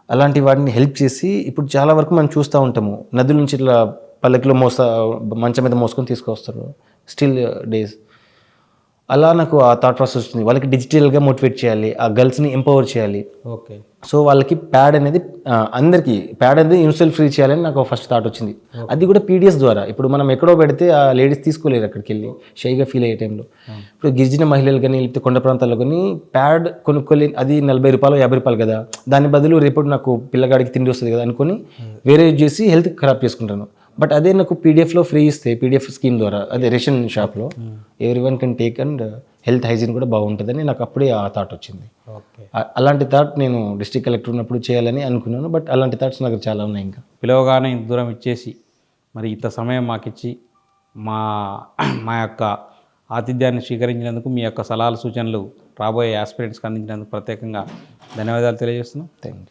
అలాంటి వాటిని హెల్ప్ చేసి, ఇప్పుడు చాలా వరకు మనం చూస్తూ ఉంటాము నదుల నుంచి ఇట్లా పల్లకిలో మంచం మీద మోసుకొని తీసుకొస్తారు స్టిల్ డేస్. అలా నాకు ఆ థాట్ ప్రాసెస్ వస్తుంది. వాళ్ళకి డిజిటల్గా మోటివేట్ చేయాలి, ఆ గర్ల్స్ని ఎంపవర్ చేయాలి. ఓకే. సో వాళ్ళకి ప్యాడ్ అనేది అందరికీ ప్యాడ్ అనేది యూనివర్సల్ ఫ్రీ చేయాలని నాకు ఫస్ట్ థాట్ వచ్చింది. అది కూడా పీడిఎస్ ద్వారా. ఇప్పుడు మనం ఎక్కడో పెడితే ఆ లేడీస్ తీసుకోలేరు, అక్కడికి వెళ్ళి షైగా ఫీల్ అయ్యే టైంలో. ఇప్పుడు గిరిజన మహిళలు కానీ లేకపోతే కొండ ప్రాంతాల్లో కానీ ప్యాడ్ కొనుక్కోలే, అది 40 రూపాయలు 50 రూపాయలు కదా, దాని బదులు రేపు నాకు పిల్లగాడికి తిండి వస్తుంది కదా అనుకొని వేరే యూజ్ చేసి హెల్త్ ఖరాబ్ చేసుకుంటాను. బట్ అదే నాకు పీడిఎఫ్లో ఫ్రీ ఇస్తే, పీడిఎఫ్ స్కీమ్ ద్వారా, అదే రేషన్ షాప్లో every one can take and health hygiene కూడా బాగుంటుందని నాకు అప్పుడే ఆ థాట్ వచ్చింది. ఓకే. అలాంటి థాట్ నేను డిస్ట్రిక్ట్ కలెక్టర్ ఉన్నప్పుడు చేయాలని అనుకున్నాను. బట్ అలాంటి థాట్స్ నాకు చాలా ఉన్నాయి. ఇంకా పిలవగానే ఇంత దూరం ఇచ్చేసి మరి ఇంత సమయం మాకు ఇచ్చి మా మా యొక్క ఆతిథ్యాన్ని స్వీకరించినందుకు, మీ యొక్క సలహాలు సూచనలు రాబోయే ఆస్పిరెంట్స్కి అందించినందుకు ప్రత్యేకంగా ధన్యవాదాలు తెలియజేస్తున్నాం. Thank you.